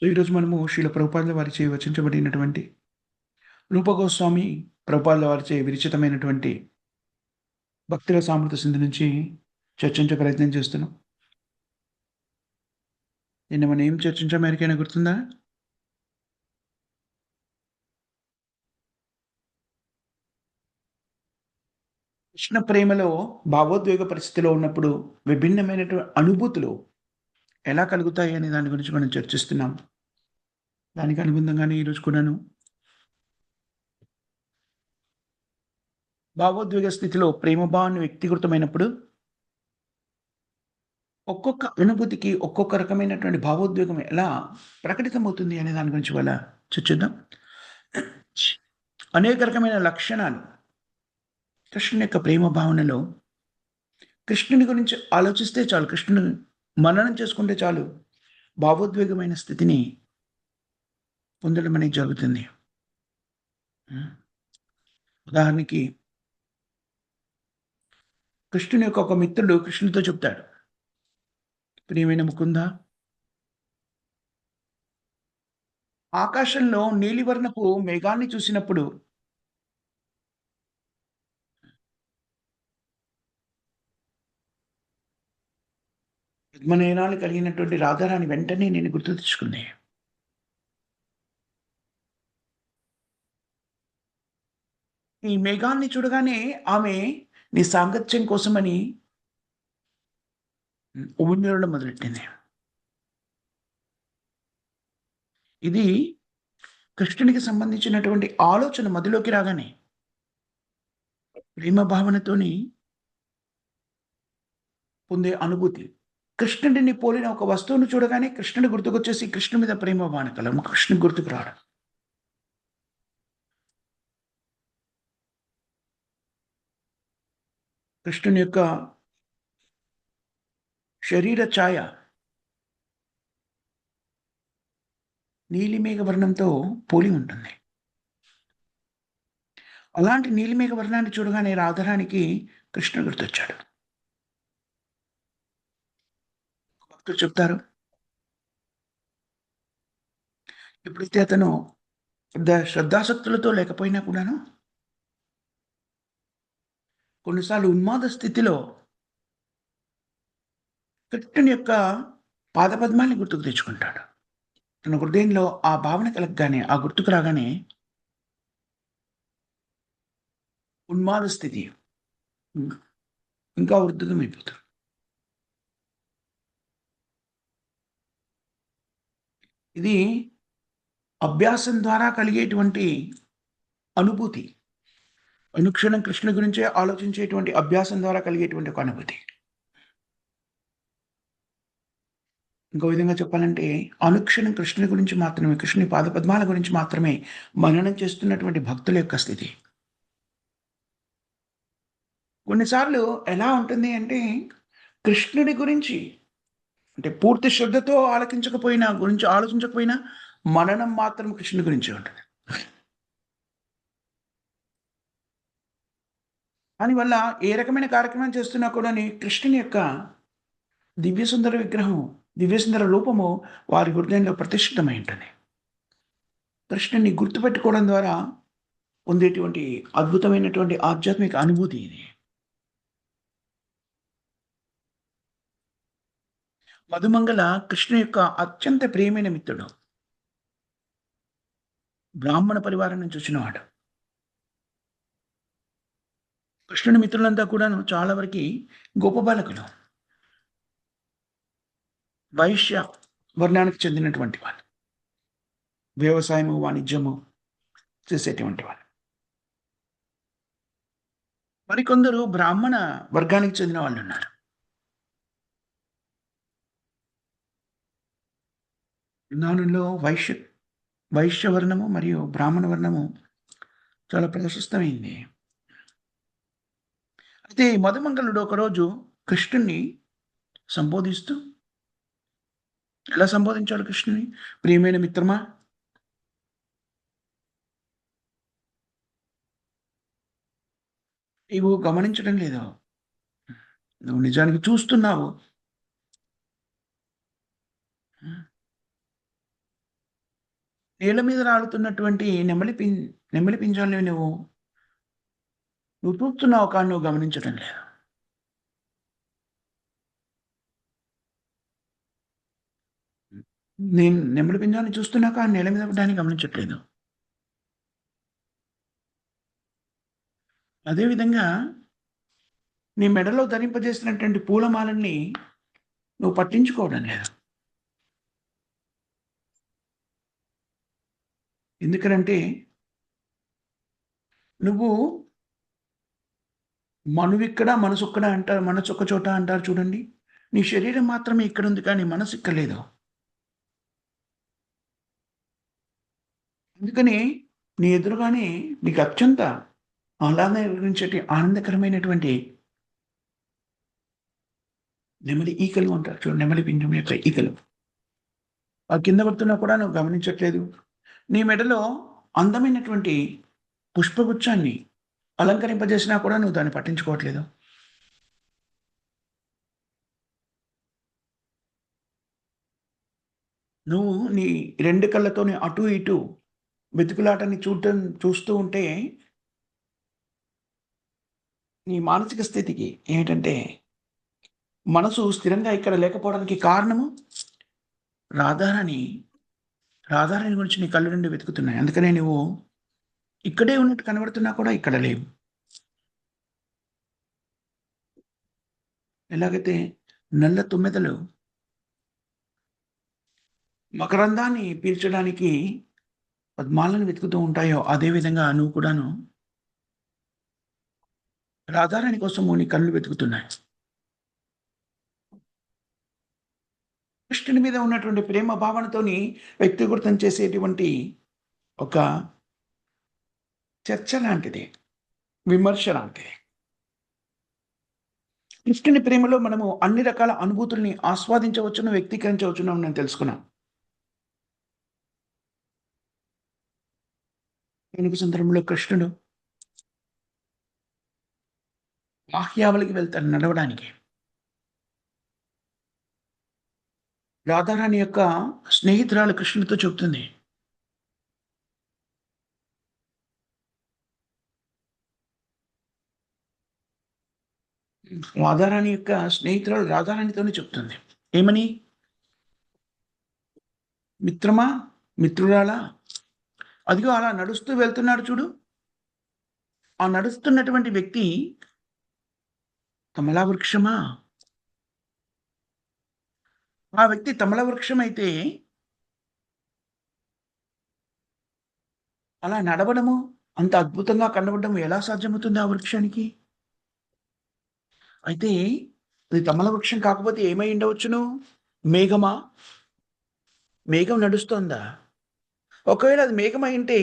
So, ఈరోజు మనము శ్రీల ప్రభుపాదుల వారిచే రచించబడినటువంటి రూపగోస్వామి ప్రభుపాదుల వారిచే విరచితమైనటువంటి భక్తుల సామర్థ్య సింధు నుంచి చర్చించే ప్రయత్నం చేస్తున్నాం. నిన్న మనం ఏం చర్చించాం ఎవరికైనా గుర్తుందా? కృష్ణ ప్రేమలో భావోద్వేగ పరిస్థితిలో ఉన్నప్పుడు విభిన్నమైనటువంటి అనుభూతులు ఎలా కలుగుతాయి అనే దాని గురించి మనం చర్చిస్తున్నాం. దానికి అనుబంధంగానే ఈరోజు కూడాను భావోద్వేగ స్థితిలో ప్రేమ భావాన్ని వ్యక్తీకృతమైనప్పుడు ఒక్కొక్క అనుభూతికి ఒక్కొక్క రకమైనటువంటి భావోద్వేగం ఎలా ప్రకటితమవుతుంది అనే దాని గురించి ఇవాళ చర్చిద్దాం. అనేక రకమైన లక్షణాలు కృష్ణుని యొక్క ప్రేమ భావనలో కృష్ణుని గురించి ఆలోచిస్తే చాలు, కృష్ణుని మననం చేసుకుంటే చాలు, భావోద్వేగమైన స్థితిని పొందడం అనేది జరుగుతుంది. ఉదాహరణకి కృష్ణుని యొక్క ఒక మిత్రుడు కృష్ణుడితో చెప్తాడు, ప్రియమైన ముకుంద, ఆకాశంలో నీలివర్ణపు మేఘాన్ని చూసినప్పుడు పద్మనయనాలు కలిగినటువంటి రాధారాణి వెంటనే నేను గుర్తు తెచ్చుకుంది. ఈ మేఘాన్ని చూడగానే ఆమె నీ సాంగత్యం కోసమని ఉమ్మిళ్ళడం మొదలెట్టింది. ఇది కృష్ణునికి సంబంధించినటువంటి ఆలోచన మదిలోకి రాగానే ప్రేమ భావనతోని పొందే అనుభూతి. కృష్ణుడిని పోలిన ఒక వస్తువును చూడగానే కృష్ణుడి గుర్తుకొచ్చేసి కృష్ణుడి మీద ప్రేమ భావన కలము. కృష్ణుడి గుర్తుకు రావడం. కృష్ణుని యొక్క శరీర ఛాయ నీలిమేఘ వర్ణంతో పోలి ఉంటుంది. అలాంటి నీలిమేఘ వర్ణాన్ని చూడగానే రాధారానికి కృష్ణుడు గుర్తొచ్చాడు. భక్తులు చెప్తారు, ఎప్పుడైతే అతను శ్రద్ధాసక్తులతో లేకపోయినా కూడాను కొన్నిసార్లు ఉన్మాద స్థితిలో కృష్ణుని యొక్క పాదపద్మాన్ని గుర్తుకు తెచ్చుకుంటాడు. తన హృదయంలో ఆ భావన కలగగానే, ఆ గుర్తుకు రాగానే ఉన్మాద స్థితి ఇంకా ఉధృతమైపోతుంది. ఇది అభ్యాసం ద్వారా కలిగేటువంటి అనుభూతి. అనుక్షణం కృష్ణుని గురించే ఆలోచించేటువంటి అభ్యాసం ద్వారా కలిగేటువంటి ఒక అనుభూతి. ఇంకో విధంగా చెప్పాలంటే, అనుక్షణం కృష్ణుని గురించి మాత్రమే, కృష్ణుని పాదపద్మాల గురించి మాత్రమే మననం చేస్తున్నటువంటి భక్తుల యొక్క స్థితి. కొన్నిసార్లు ఎలా ఉంటుంది అంటే, కృష్ణుడి గురించి అంటే పూర్తి శ్రద్ధతో ఆలోచించకపోయినా మననం మాత్రం కృష్ణుడి గురించే ఉంటుంది. దానివల్ల ఏ రకమైన కార్యక్రమం చేస్తున్నా కూడాని కృష్ణుని యొక్క దివ్య సుందర విగ్రహం, దివ్య సుందర రూపము వారి హృదయంలో ప్రతిష్ఠితమై ఉంటుంది. కృష్ణుని గుర్తుపెట్టుకోవడం ద్వారా పొందేటువంటి అద్భుతమైనటువంటి ఆధ్యాత్మిక అనుభూతి ఇది. మధుమంగళ కృష్ణుని యొక్క అత్యంత ప్రియమైన మిత్రుడు. బ్రాహ్మణ పరివారం నుంచి వచ్చినవాడు. కృష్ణుని మిత్రులంతా కూడాను చాలా వరకి గొప్ప బాలకులు. వైశ్య వర్ణానికి చెందినటువంటి వాళ్ళు. వ్యవసాయము, వాణిజ్యము చేసేటువంటి వాళ్ళు. మరికొందరు బ్రాహ్మణ వర్గానికి చెందిన వాళ్ళున్నారు. బృందావనంలో వైశ్య వర్ణము మరియు బ్రాహ్మణ వర్ణము చాలా ప్రశస్తమైంది. అయితే మధుమంగళుడు ఒకరోజు కృష్ణుణ్ణి సంబోధిస్తూ ఎలా సంబోధించాడు కృష్ణుని? ప్రియమైన మిత్రమా, నీవు గమనించడం లేదు. నువ్వు నిజానికి చూస్తున్నావు. నీళ్ళ మీద రాలుతున్నటువంటి నెమలి పింజాల్ని నువ్వు చూస్తున్నావు కానీ నువ్వు గమనించడం లేదు. నేను నెమలి పింజాన్ని చూస్తున్నా కానీ నేల మీద పడ్డాన్ని గమనించట్లేదు. అదేవిధంగా నీ మెడలో ధరింపజేసినటువంటి పూలమాలల్ని నువ్వు పట్టించుకోవడం లేదు. ఎందుకనంటే నువ్వు మనువిక్కడ మనసొక్కడ అంటారు. మనసొక్క చోట అంటారు చూడండి. నీ శరీరం మాత్రమే ఇక్కడుంది కానీ మనసు ఇక్కడ లేదు. అందుకని నీ ఎదురుగానే నీకు అత్యంత ఆహ్లాదకరించేటి ఆనందకరమైనటువంటి నెమలి ఈకలు అంటారు చూడండి. నెమలి పింజం యొక్క ఈకలు. ఆ కింద పడుతున్నా కూడా నువ్వు గమనించట్లేదు. నీ మెడలో అందమైనటువంటి పుష్పగుచ్చాన్ని అలంకరింపజేసినా కూడా నువ్వు దాన్ని పట్టించుకోవట్లేదు. నువ్వు నీ 2 కళ్ళతోని అటు ఇటు వెతుకులాటని చూస్తూ ఉంటే నీ మానసిక స్థితికి ఏంటంటే మనసు స్థిరంగా ఇక్కడ లేకపోవడానికి కారణము రాధారాణి రాధారాణి గురించి నీ కళ్ళు నుండి వెతుకుతున్నాయి. అందుకనే నువ్వు ఇక్కడే ఉన్నట్టు కనబడుతున్నా కూడా ఇక్కడ లేవు. ఎలాగైతే నల్ల తుమ్మెదలు మకరందాన్ని పీల్చడానికి పద్మాలను వెతుకుతూ ఉంటాయో అదేవిధంగా నువ్వు కూడాను రాధారాణి కోసము నీ కళ్ళు వెతుకుతున్నాయి. కృష్ణుని మీద ఉన్నటువంటి ప్రేమ భావనతోని వ్యక్తిగతం చేసేటువంటి ఒక చర్చ లాంటిది, విమర్శ లాంటిది. కృష్ణుని ప్రేమలో మనము అన్ని రకాల అనుభూతుల్ని ఆస్వాదించవచ్చును, వ్యక్తీకరించవచ్చును నేను తెలుసుకున్నాను. వెనుక సందర్భంలో కృష్ణుడు బాహ్యావలికి వెళ్తాడు నడవడానికి. రాధారాణి యొక్క స్నేహితురాలు కృష్ణుడితో చెబుతుంది, రాధారాణి యొక్క స్నేహితురాలు రాధారాణితోనే చెప్తుంది ఏమని, మిత్రమా మిత్రురాలా, అదిగో అలా నడుస్తూ వెళ్తున్నాడు చూడు, ఆ నడుస్తున్నటువంటి వ్యక్తి కమలా వృక్షమా, ఆ వ్యక్తి తమల వృక్షం అయితే అలా నడవడము అంత అద్భుతంగా కనబడడం ఎలా సాధ్యమవుతుంది ఆ వృక్షానికి? అయితే అది తమల వృక్షం కాకపోతే ఏమై ఉండవచ్చును? మేఘమా? మేఘం నడుస్తోందా? ఒకవేళ అది మేఘమై ఉంటే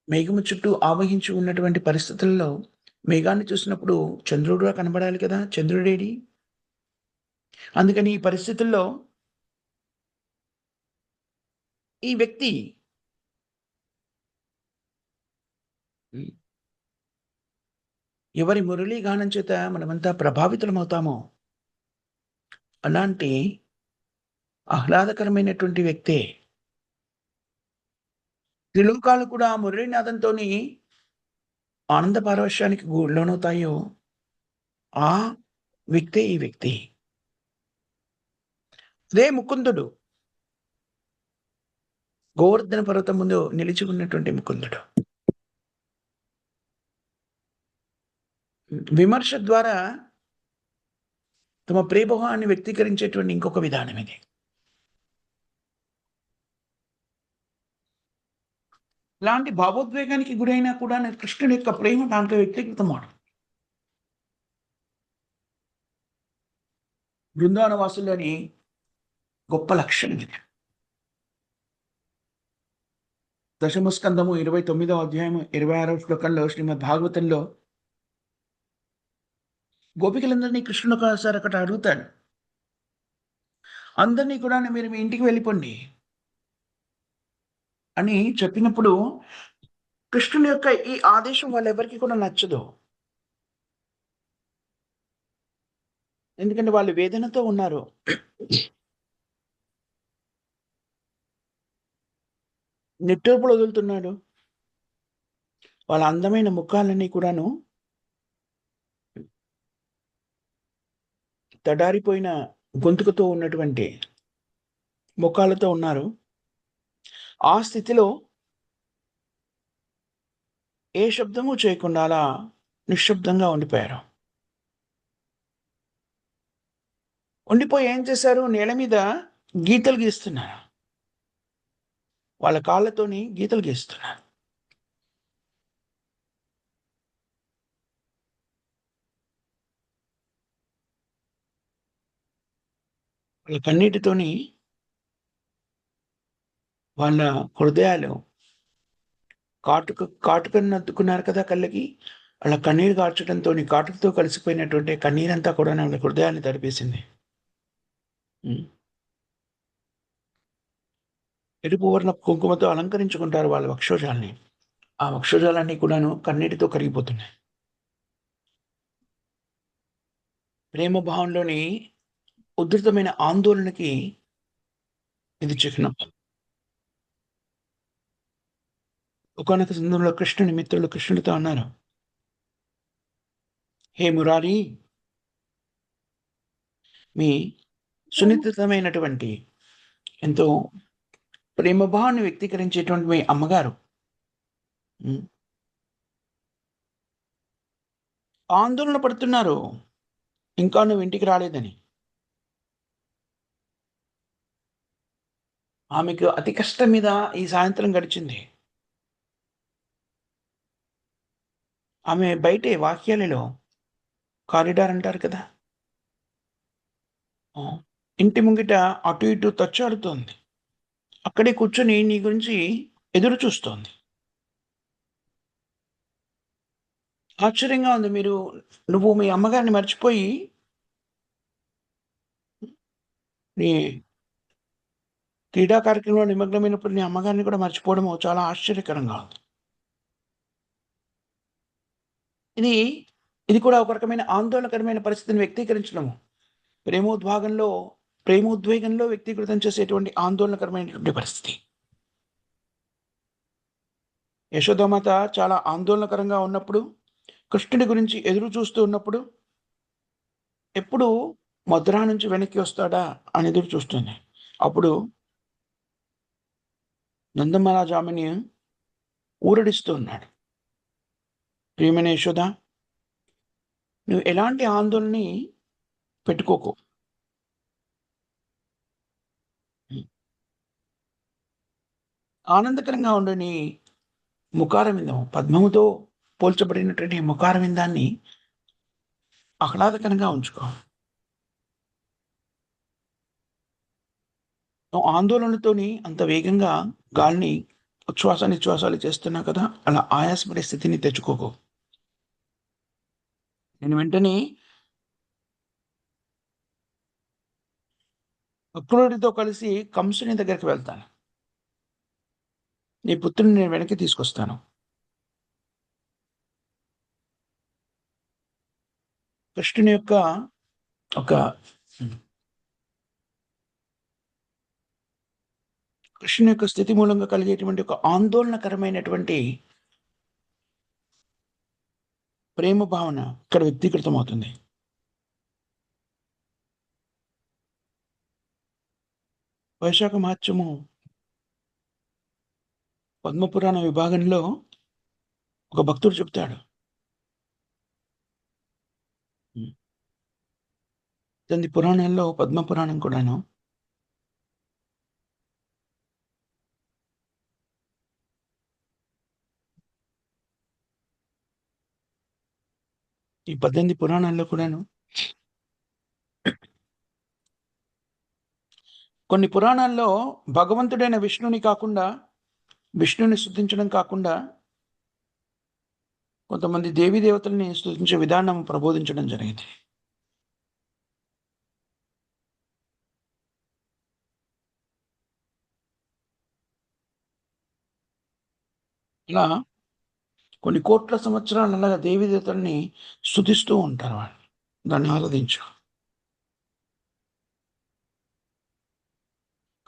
మేఘము చుట్టూ ఆవహించి ఉన్నటువంటి పరిస్థితుల్లో మేఘాన్ని చూసినప్పుడు చంద్రుడుగా కనబడాలి కదా, చంద్రుడేడి? అందుకని ఈ పరిస్థితుల్లో ఈ వ్యక్తి ఎవరి మురళీ గానం చేత మనమంతా ప్రభావితులమవుతామో అలాంటి ఆహ్లాదకరమైనటువంటి వ్యక్తే త్రిలోకాలు కూడా మురళీనాథంతోని ఆనంద పారవశ్యానికి లోనవుతాయో ఆ వ్యక్తే ఈ వ్యక్తి. అదే ముకుందుడు, గోవర్ధన పర్వతం ముందు నిలిచి ఉన్నటువంటి ముకుందుడు. విమర్శ ద్వారా తమ ప్రేమభావాన్ని వ్యక్తీకరించేటువంటి ఇంకొక విధానం ఇది. ఇలాంటి భావోద్వేగానికి గురైనా కూడా కృష్ణుడి యొక్క ప్రేమ దాంట్లో వ్యక్తీకృతమాడు. బృందావన వాసుల్లోని గొప్ప లక్షణం ఇది. దశమస్కందము 29వ అధ్యాయం 26వ శ్లోకంలో శ్రీమద్ భాగవతంలో గోపికలందరినీ కృష్ణుడు ఒకసారి అక్కడ అడుగుతాడు, అందరినీ కూడా మీరు మీ ఇంటికి వెళ్ళిపోండి అని చెప్పినప్పుడు కృష్ణుని యొక్క ఈ ఆదేశం వాళ్ళెవరికి కూడా నచ్చదు. ఎందుకంటే వాళ్ళు వేదనతో ఉన్నారు. నిట్టూర్పులు వదులుతున్నాడు. వాళ్ళ అందమైన ముఖాలన్నీ కూడాను తడారిపోయిన గొంతుకుతో ఉన్నటువంటి ముఖాలతో ఉన్నారు. ఆ స్థితిలో ఏ శబ్దము చేయకుండా అలా నిశ్శబ్దంగా ఉండిపోయారు. ఉండిపోయి ఏం చేశారు? నేల మీద గీతలు గీస్తున్నారు. వాళ్ళ కాళ్ళతోని గీతలు గీస్తున్నారు. వాళ్ళ కన్నీటితోని వాళ్ళ హృదయాలు కాటుకనద్దుకున్నారు కదా కళ్ళకి. అలా కన్నీరు కార్చడంతోని కాటుకతో కలిసిపోయినటువంటి కన్నీరంతా కూడా వాళ్ళ హృదయాన్ని తడిపేసింది. హ్మ్. ఎరుపు వర్ణపు కుంకుమతో అలంకరించుకుంటారు వాళ్ళ వక్షోజాలని. ఆ వక్షోజాలన్నీ కూడాను కన్నీటితో కరిగిపోతున్నాయి. ప్రేమ భావంలోని ఉధృతమైన ఆందోళనకి ఇది చిహ్నం. ఒకానొక సందర్భంలో కృష్ణుని మిత్రులు కృష్ణుడితో అన్నారు, "హే మురారి, మీ సున్నితమైనటువంటి ఎంతో ప్రేమ భావాన్ని వ్యక్తీకరించేటువంటి మీ అమ్మగారు హ్మ్, ఆందోళన పడుతున్నారు. ఇంకా నువ్వు ఇంటికి రాలేదని. ఆమెకు అతి కష్టం మీద ఈ సాయంత్రం గడిచింది. ఆమె బయటే వాక్యాలలో కారిడార్ అంటారు కదా! ఆ! ఇంటి ముంగిట అటు ఇటు తచ్చాడుతోంది. అక్కడే కూర్చొని నీ గురించి ఎదురు చూస్తోంది. ఆశ్చర్యంగా ఉంది. నువ్వు మీ అమ్మగారిని మర్చిపోయి నీ క్రీడా కార్యక్రమంలో నిమగ్నమైనప్పుడు నీ అమ్మగారిని కూడా మర్చిపోవడము చాలా ఆశ్చర్యకరంగా ఉంది. ఇది, ఇది కూడా ఒక రకమైన ఆందోళనకరమైన పరిస్థితిని వ్యక్తీకరించడము. ప్రేమోద్వేగంలో ప్రేమోద్వేగంలో వ్యక్తీకృతం చేసేటువంటి ఆందోళనకరమైనటువంటి పరిస్థితి. యశోదామాత చాలా ఆందోళనకరంగా ఉన్నప్పుడు, కృష్ణుడి గురించి ఎదురు చూస్తూ ఉన్నప్పుడు, ఎప్పుడు మధుర నుంచి వెనక్కి వస్తాడా అని ఎదురు చూస్తుంది. అప్పుడు నందమహారాజు ఆమెని ఊరడిస్తూ ఉన్నాడు. ప్రియమైన యశోద, నువ్వు ఎలాంటి ఆందోళనని పెట్టుకోకు. హ్మ్. ఆనందకరంగా ఉండు నీ ముఖారవిందం. పద్మముతో పోల్చబడినటువంటి ఈ ముఖారవిందాన్ని ఆహ్లాదకరంగా ఉంచుకో. నువ్వు ఆందోళనతోని అంత వేగంగా గాలిని ఉచ్ఛ్వాస, నిశ్వాసాలు చేస్తున్నావు కదా! అలా ఆయాసపడే స్థితిని తెచ్చుకోకు. నేను వెంటనే అక్రూరుడితో కలిసి కంసుని దగ్గరికి వెళ్తాను. నీ పుత్రుడిని నేను వెనక్కి తీసుకొస్తాను. కృష్ణుని యొక్క ఒక హ్మ్. కృష్ణుని యొక్క స్థితి మూలంగా కలిగేటువంటి ఒక ఆందోళనకరమైనటువంటి ప్రేమ భావన ఇక్కడ వ్యక్తీకృతమవుతుంది. వైశాఖ మహత్యము పద్మపురాణ విభాగంలో ఒక భక్తుడు చెప్తాడు. హ్మ్. 8 పురాణాల్లో పద్మ పురాణం కూడాను. ఈ 18 పురాణాల్లో కూడాను కొన్ని పురాణాల్లో భగవంతుడైన విష్ణుని కాకుండా, విష్ణుని స్తుతించడం కాకుండా, కొంతమంది దేవీ దేవతల్ని స్తుతించే విధానం ప్రబోధించడం జరిగింది. ఇలా కొన్ని కోట్ల సంవత్సరాలు అలాగా దేవీ దేవతల్ని స్తుతిస్తూ ఉంటారు వాళ్ళు. దాన్ని ఆరాధించు.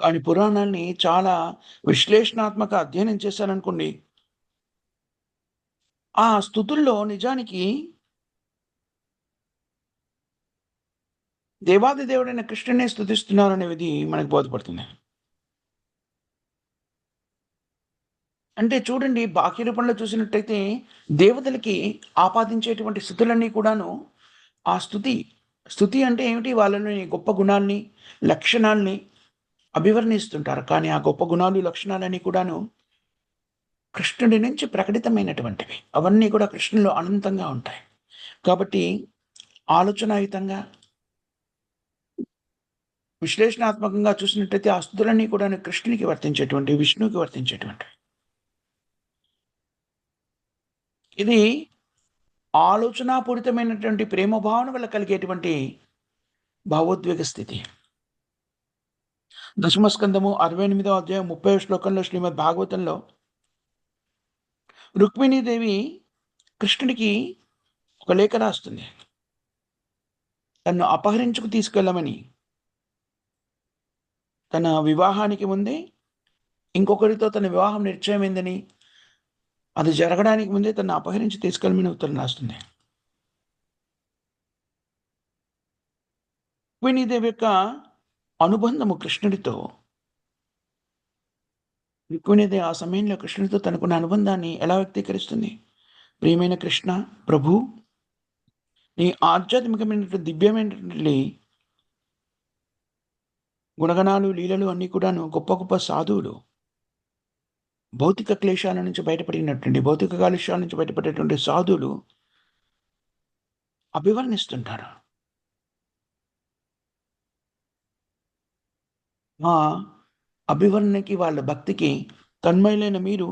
కానీ పురాణాల్ని చాలా విశ్లేషణాత్మక అధ్యయనం చేశారనుకోండి, ఆ స్తుతుల్లో నిజానికి దేవాది దేవుడైన కృష్ణుడినే స్తుతిస్తున్నారనేది మనకు బోధపడుతుంది. అంటే చూడండి, బాకీ రూపంలో చూసినట్టయితే దేవతలకి ఆపాదించేటువంటి స్థుతులన్నీ కూడాను ఆ స్తుతి అంటే ఏమిటి? వాళ్ళలోని గొప్ప గుణాల్ని, లక్షణాల్ని అభివర్ణిస్తుంటారు. కానీ ఆ గొప్ప గుణాలు, లక్షణాలన్నీ కూడాను కృష్ణుడి నుంచి ప్రకటితమైనటువంటివి. అవన్నీ కూడా కృష్ణులో అనంతంగా ఉంటాయి. కాబట్టి ఆలోచనాయుతంగా, విశ్లేషణాత్మకంగా చూసినట్టయితే ఆ స్తుతులన్నీ కూడాను కృష్ణునికి వర్తించేటువంటివి, విష్ణువుకి వర్తించేటువంటివి. ఇది ఆలోచనాపూరితమైనటువంటి ప్రేమ భావన వల్ల కలిగేటువంటి భావోద్వేగ స్థితి. దశమస్కందము 68వ అధ్యాయం 30వ శ్లోకంలో శ్రీమద్ భాగవతంలో రుక్మిణీదేవి కృష్ణుడికి ఒక లేఖ రాస్తుంది. తన్ను అపహరించుకు తీసుకెళ్ళమని. తన వివాహానికి ముందే ఇంకొకరితో తన వివాహం నిశ్చయమైందని, అది జరగడానికి ముందే తనను అపహరించి తీసుకెళ్ళమని ఉత్తరం రాస్తుంది. రుక్మిణీదేవి యొక్క అనుబంధము కృష్ణుడితో, రుక్మిణీదేవి ఆ సమయంలో కృష్ణుడితో తనకున్న అనుబంధాన్ని ఎలా వ్యక్తీకరిస్తుంది? ప్రియమైన కృష్ణ, ప్రభూ, నీ ఆధ్యాత్మికమైనటువంటి దివ్యమైనటువంటి గుణగణాలు, లీలలు అన్నీ కూడాను గొప్ప గొప్ప సాధువులు భౌతిక క్లేశాల నుంచి బయటపడినటువంటి, భౌతిక కాలుష్యాల నుంచి బయటపడేటువంటి సాధువులు అభివర్ణిస్తుంటారు. ఆ అభివర్ణకి, వాళ్ళ భక్తికి తన్మయులైన మీరు,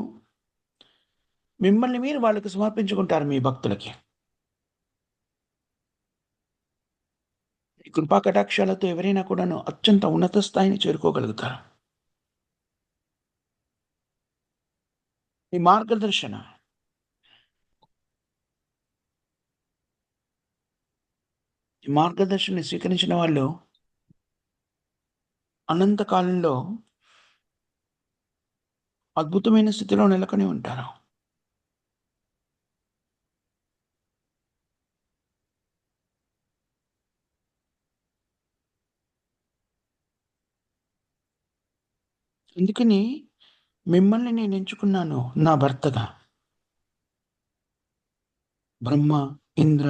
మిమ్మల్ని మీరు వాళ్ళకి సమర్పించుకుంటారు మీ భక్తులకి. ఈ కృపా కటాక్షాలతో ఎవరైనా కూడాను అత్యంత ఉన్నత స్థాయిని చేరుకోగలుగుతారు. ఈ మార్గదర్శన, ఈ మార్గదర్శనాన్ని స్వీకరించిన వాళ్ళు అనంత కాలంలో అద్భుతమైన స్థితిలో నెలకొని ఉంటారు. అందుకని మిమ్మల్ని నేను ఎంచుకున్నాను నా భర్తగా. బ్రహ్మ, ఇంద్ర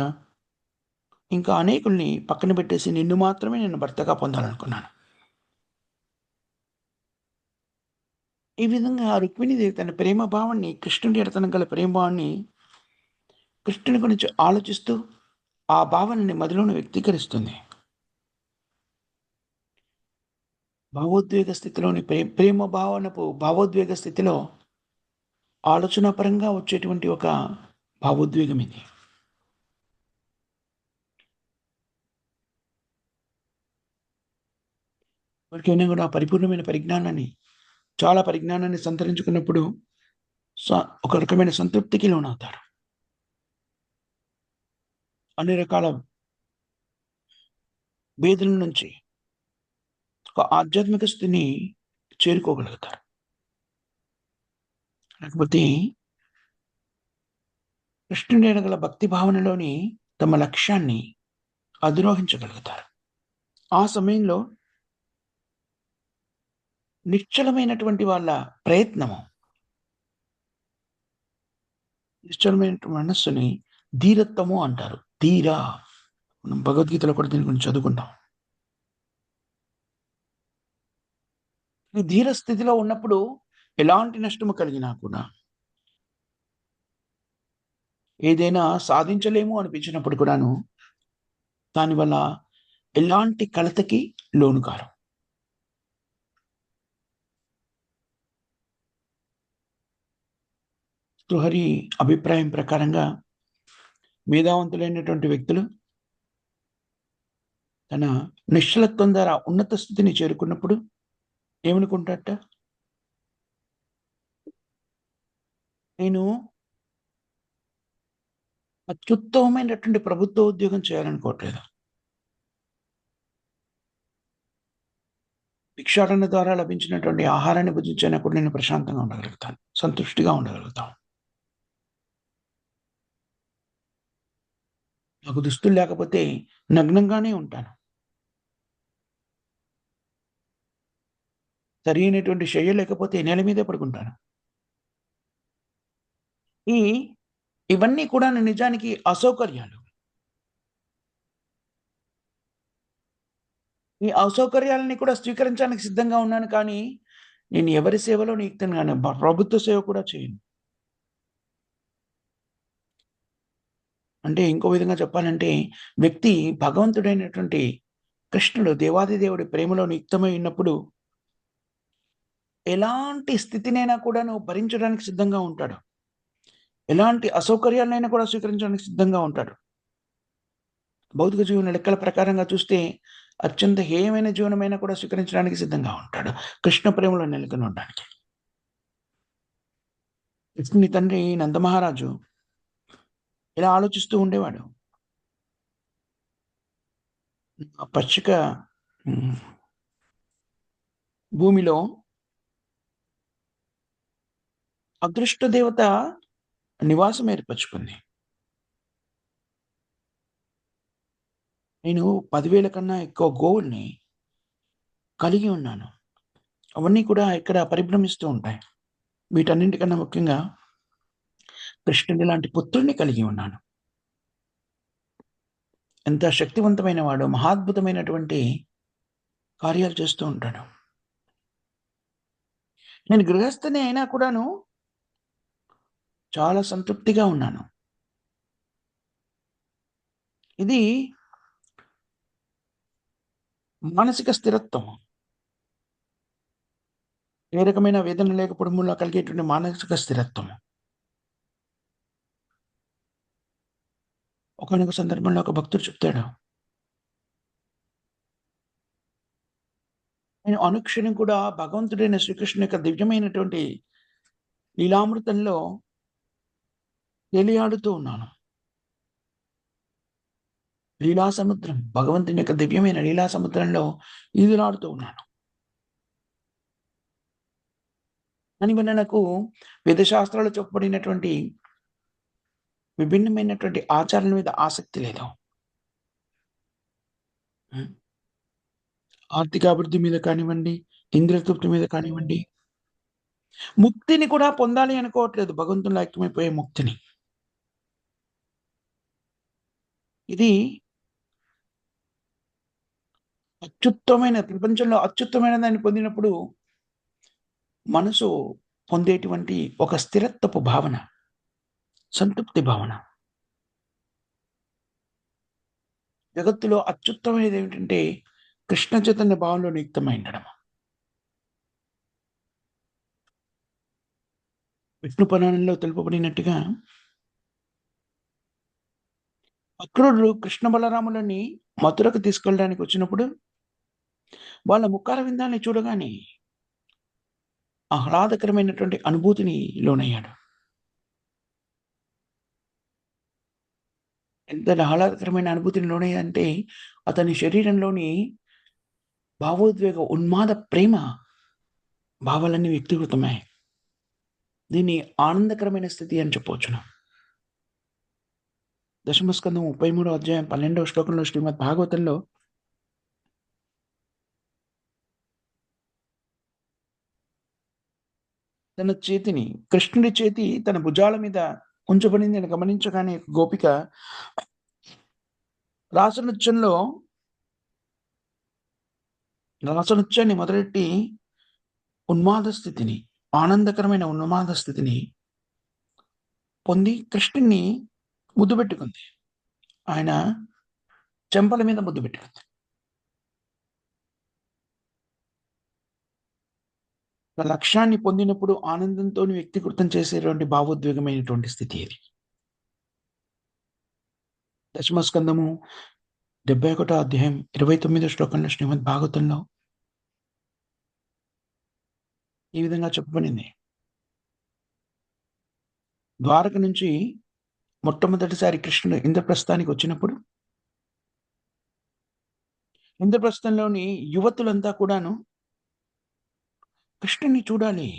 ఇంకా అనేకుల్ని పక్కన పెట్టేసి నిన్ను మాత్రమే నేను భర్తగా పొందాలనుకున్నాను. ఈ విధంగా రుక్మిణీదేవి తన ప్రేమ భావాన్ని, కృష్ణుడి ఎడతనం గల ప్రేమ భావాన్ని కృష్ణుని గురించి ఆలోచిస్తూ ఆ భావనని మదిలోన వ్యక్తీకరిస్తుంది. భావోద్వేగ స్థితిలోని ప్రేమ భావనపు భావోద్వేగ స్థితిలో ఆలోచనాపరంగా వచ్చేటువంటి ఒక భావోద్వేగం ఇది. ఎవరికైనా కూడా పరిపూర్ణమైన పరిజ్ఞానాన్ని, చాలా పరిజ్ఞానాన్ని సంతరించుకున్నప్పుడు ఒక రకమైన సంతృప్తికి లోనవుతారు. అన్ని రకాల భేదల నుంచి ఒక ఆధ్యాత్మిక స్థితిని చేరుకోగలుగుతారు. లేకపోతే కృష్ణుని ఎడగల భక్తి భావనలోని తమ లక్ష్యాన్ని అధిరోహించగలుగుతారు. ఆ సమయంలో నిశ్చలమైనటువంటి వాళ్ళ ప్రయత్నము, నిశ్చలమైన మనస్సుని ధీరత్వము అంటారు. ధీర, మనం భగవద్గీతలో కూడా దీని గురించి చదువుకుంటాం. ఈ ధీర స్థితిలో ఉన్నప్పుడు ఎలాంటి నష్టము కలిగినా కూడా, ఏదైనా సాధించలేము అనిపించినప్పుడు కూడాను దానివల్ల ఎలాంటి కలతకి లోనుకారు. శ్రీహరి అభిప్రాయం ప్రకారంగా మేధావంతులైనటువంటి వ్యక్తులు తన నిశ్చలత్వం ద్వారా ఉన్నత స్థితిని చేరుకున్నప్పుడు ఏమనుకుంటారట? నేను అత్యుత్తమమైనటువంటి ప్రభుత్వ ఉద్యోగం చేయాలనుకోవట్లేదు. భిక్షాటన ద్వారా లభించినటువంటి ఆహారాన్ని భుజించినప్పుడు నేను ప్రశాంతంగా ఉండగలుగుతాను. సంతుష్టిగా ఉండగలుగుతాను. నాకు దుస్తులు లేకపోతే నగ్నంగానే ఉంటాను. సరైనటువంటి శయ్య లేకపోతే నేల మీదే పడుకుంటాను. ఈ ఇవన్నీ కూడా నిజానికి అసౌకర్యాలు. ఈ అసౌకర్యాలని కూడా స్వీకరించడానికి సిద్ధంగా ఉన్నాను కానీ, నేను ఎవరి సేవలో నియుక్తను గాను ప్రభుత్వ సేవ కూడా చేయను. అంటే ఇంకో విధంగా చెప్పాలంటే, వ్యక్తి భగవంతుడైనటువంటి కృష్ణుడు దేవాది దేవుడి ప్రేమలో నియుక్తమై ఉన్నప్పుడు, ఎలాంటి స్థితినైనా కూడాను భరించడానికి సిద్ధంగా ఉంటాడు. ఎలాంటి అసౌకర్యాలనైనా కూడా స్వీకరించడానికి సిద్ధంగా ఉంటాడు. భౌతిక జీవన లెక్కల ప్రకారంగా చూస్తే, అత్యంత హేయమైన జీవనమైనా కూడా స్వీకరించడానికి సిద్ధంగా ఉంటాడు. కృష్ణ ప్రేమలో నెలకొని ఉండడానికి. కృష్ణుని తండ్రి నందమహారాజు ఇలా ఆలోచిస్తూ ఉండేవాడు. ఆ పచ్చిక హ్మ్. భూమిలో అదృష్ట దేవత నివాసం ఏర్పరచుకుంది. నేను 10,000 కన్నా ఎక్కువ గోవుల్ని కలిగి ఉన్నాను. అవన్నీ కూడా ఇక్కడ పరిభ్రమిస్తూ ఉంటాయి. వీటన్నింటికన్నా ముఖ్యంగా కృష్ణుడి లాంటి పుత్రుడిని కలిగి ఉన్నాను. ఎంత శక్తివంతమైన వాడు, మహాద్భుతమైనటువంటి కార్యాలు చేస్తూ ఉంటాడు. నేను గృహస్థిని అయినా కూడాను చాలా సంతృప్తిగా ఉన్నాను. ఇది మానసిక స్థిరత్వం. ఏ రకమైన వేదన లేకపోవడం వల్ల కలిగేటువంటి మానసిక స్థిరత్వం. ఒకానొక సందర్భంలో ఒక భక్తుడు చెప్తాడు. నేను అనుక్షణం కూడా భగవంతుడైన శ్రీకృష్ణుని యొక్క దివ్యమైనటువంటి లీలామృతంలో తేలియాడుతూ ఉన్నాను. లీలా సముద్రం, భగవంతుని యొక్క దివ్యమైన లీలా సముద్రంలో ఈదులాడుతూ ఉన్నాను. దానివల్ల నాకు వేద శాస్త్రాల్లో చెప్పబడినటువంటి విభిన్నమైనటువంటి ఆచారాల మీద ఆసక్తి లేదు. హ్మ్. ఆర్థిక అభివృద్ధి మీద కానివ్వండి, ఇంద్రియ తృప్తి మీద కానివ్వండి, ముక్తిని కూడా పొందాలి అనుకోవట్లేదు. భగవంతునిలో ఐక్యమైపోయే ముక్తిని. ఇది అత్యుత్తమైన ప్రపంచంలో అత్యుత్తమైన దాన్ని పొందినప్పుడు మనసు పొందేటువంటి ఒక స్థిరత్వపు భావన, సంతృప్తి భావన. జగత్తులో అత్యుత్తమైనదేమిటంటే కృష్ణ చైతన్య భావంలో నియుక్తమై ఉండడం. విష్ణు పురాణంలో తెలుపబడినట్టుగా అక్రూరుడు కృష్ణ బలరాములని మథురకు తీసుకెళ్ళడానికి వచ్చినప్పుడు వాళ్ళ ముఖార విందాన్ని చూడగానే ఆహ్లాదకరమైనటువంటి అనుభూతిని లోనయ్యాడు. ఎంత ఆహ్లాదకరమైన అనుభూతిని లోనయ్యాడంటే అతని శరీరంలోని భావోద్వేగ ఉన్మాద ప్రేమ భావాలన్నీ వ్యక్తీకృతమయ్యాయి. దీన్ని ఆనందకరమైన స్థితి అని చెప్పవచ్చును. దశమస్కందం 33వ అధ్యాయం 12వ శ్లోకంలో శ్రీమద్ భాగవతంలో తన చేతిని కృష్ణుడి చేతి తన భుజాల మీద ఉంచబడింది అని గమనించగానే గోపిక రాసనృత్యంలో రాసనృత్యాన్ని మొదలెట్టి ఉన్మాద స్థితిని, ఆనందకరమైన ఉన్మాద స్థితిని పొంది కృష్ణుడిని ముద్దు పెట్టుకుంది. ఆయన చెంపల మీద ముద్దు పెట్టుకుంది. ఒక లక్ష్యాన్ని పొందినప్పుడు ఆనందంతోని వ్యక్తీకృతం చేసేటువంటి భావోద్వేగమైనటువంటి స్థితి ఇది. దశమస్కందము 71వ అధ్యాయం 29వ శ్లోకంలో శ్రీమద్ భాగవతంలో ఈ విధంగా చెప్పబడింది. ద్వారక నుంచి మొట్టమొదటిసారి కృష్ణుడు ఇంద్రప్రస్థానికి వచ్చినప్పుడు, ఇంద్రప్రస్థంలోని యువతులంతా కూడాను కృష్ణుడిని చూడాలి.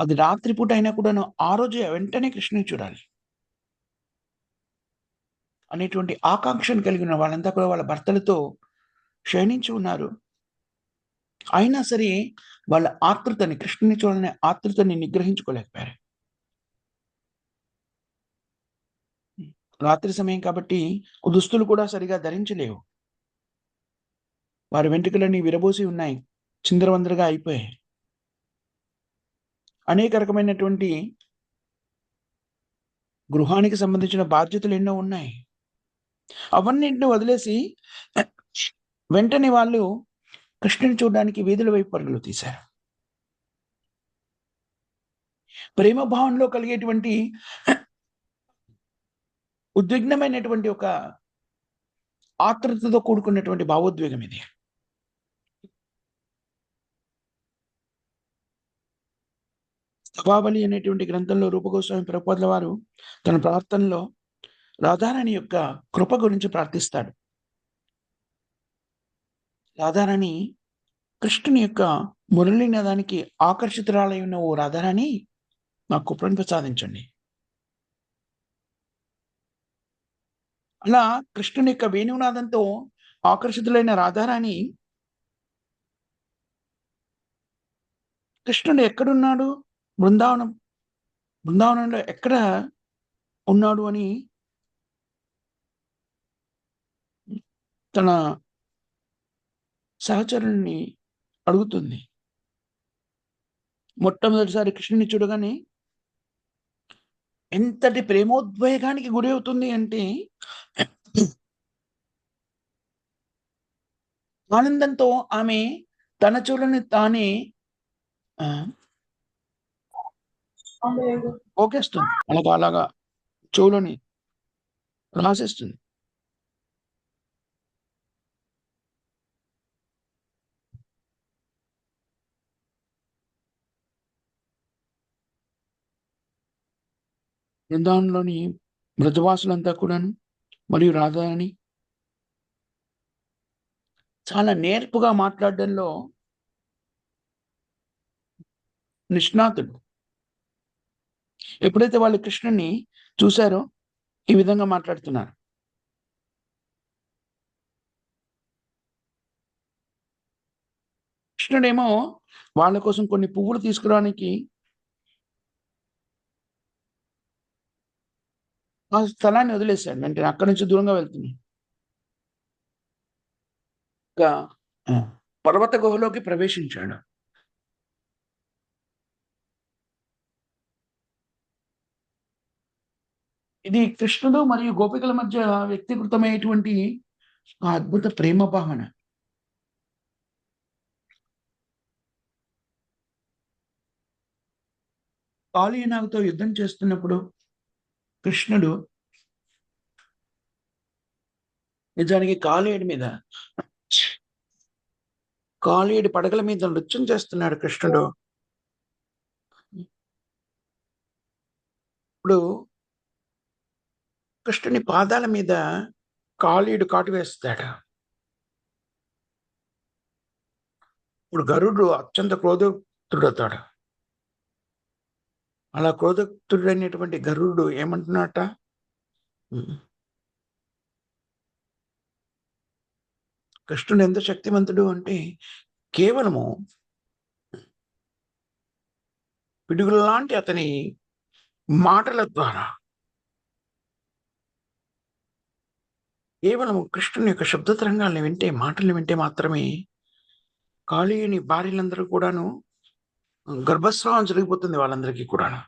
అది రాత్రిపూట అయినా కూడాను ఆ రోజే వెంటనే కృష్ణుడిని చూడాలి అనేటువంటి ఆకాంక్షను కలిగిన వాళ్ళంతా కూడా వాళ్ళ భర్తలతో శయనించి ఉన్నారు. అయినా సరే వాళ్ళ ఆతృతని, కృష్ణుడిని చూడాలనే ఆతృతని నిగ్రహించుకోలేకపోయారు. రాత్రి సమయం కాబట్టి దుస్తులు కూడా సరిగా ధరించలేవు. వారి వెంట్రుకలన్నీ విరబోసి ఉన్నాయి. చిందరవందరగా అయిపోయాయి. అనేక రకమైనటువంటి గృహానికి సంబంధించిన బాధ్యతలు ఎన్నో ఉన్నాయి. అవన్నింటిని వదిలేసి వెంటనే వాళ్ళు కృష్ణుని చూడడానికి వీధుల వైపు పరుగులు తీశారు. ప్రేమ భావంలో కలిగేటువంటి ఉద్విగ్నమైనటువంటి ఒక ఆతృతతో కూడుకున్నటువంటి భావోద్వేగం ఇది. సభావళి అనేటువంటి గ్రంథంలో రూపగోస్వామి ప్రభుపాదుల వారు తన ప్రార్థనలో రాధారాణి యొక్క కృప గురించి ప్రార్థిస్తాడు. రాధారాణి కృష్ణుని యొక్క మురళీనాదానికి ఆకర్షితురాలై ఉన్న ఓ రాధారాణి నాకు కృపను ప్రసాదించండి. అలా కృష్ణుని యొక్క వేణునాదంతో ఆకర్షితులైన రాధారాణి కృష్ణుడు ఎక్కడున్నాడు? బృందావనంలో ఎక్కడ ఉన్నాడు అని తన సహచరుల్ని అడుగుతుంది. మొట్టమొదటిసారి కృష్ణుని చూడగానే ఎంతటి ప్రేమోద్వేగానికి గురి అవుతుంది అంటే ఆనందంతో ఆమె తన చెవులని తానే పోకేస్తుంది. అలాగా చెవులని రాసేస్తుంది. బృందావనంలోని బ్రజవాసులంతా కూడాను మరియు రాధారాణి చాలా నేర్పుగా మాట్లాడడంలో నిష్ణాతుడు. ఎప్పుడైతే వాళ్ళు కృష్ణుని చూశారో ఈ విధంగా మాట్లాడుతున్నారు. కృష్ణుడేమో వాళ్ళ కోసం కొన్ని పువ్వులు తీసుకురావడానికి ఆ స్థలాన్ని వదిలేశాడు. వెంటనే అక్కడి నుంచి దూరంగా వెళ్తున్నాడు. పర్వత గుహలోకి ప్రవేశించాడు. ఇది కృష్ణుడు మరియు గోపికల మధ్య వ్యక్తీకృతమైనటువంటి ఆ అద్భుత ప్రేమ భావన. కాళీనాగుతో యుద్ధం చేస్తున్నప్పుడు కృష్ణుడు నిజానికి కాళీయుడి పడగల మీద నృత్యం చేస్తున్నాడు కృష్ణుడు. ఇప్పుడు కృష్ణుని పాదాల మీద కాళీయుడు కాటు వేస్తాడు. ఇప్పుడు గరుడు అత్యంత క్రోధోక్తుడవుతాడు. అలా క్రోధోక్తుడైనటువంటి గరుడు ఏమంటున్నట, కృష్ణుడు ఎంత శక్తివంతుడు అంటే కేవలము పిడుగుల లాంటి అతని మాటల ద్వారా, కేవలం కృష్ణుని యొక్క శబ్ద తరంగాల్ని వింటే, మాటల్ని వింటే మాత్రమే కాళీయుని భార్యలందరూ కూడాను గర్భస్రావం జరిగిపోతుంది వాళ్ళందరికీ కూడాను.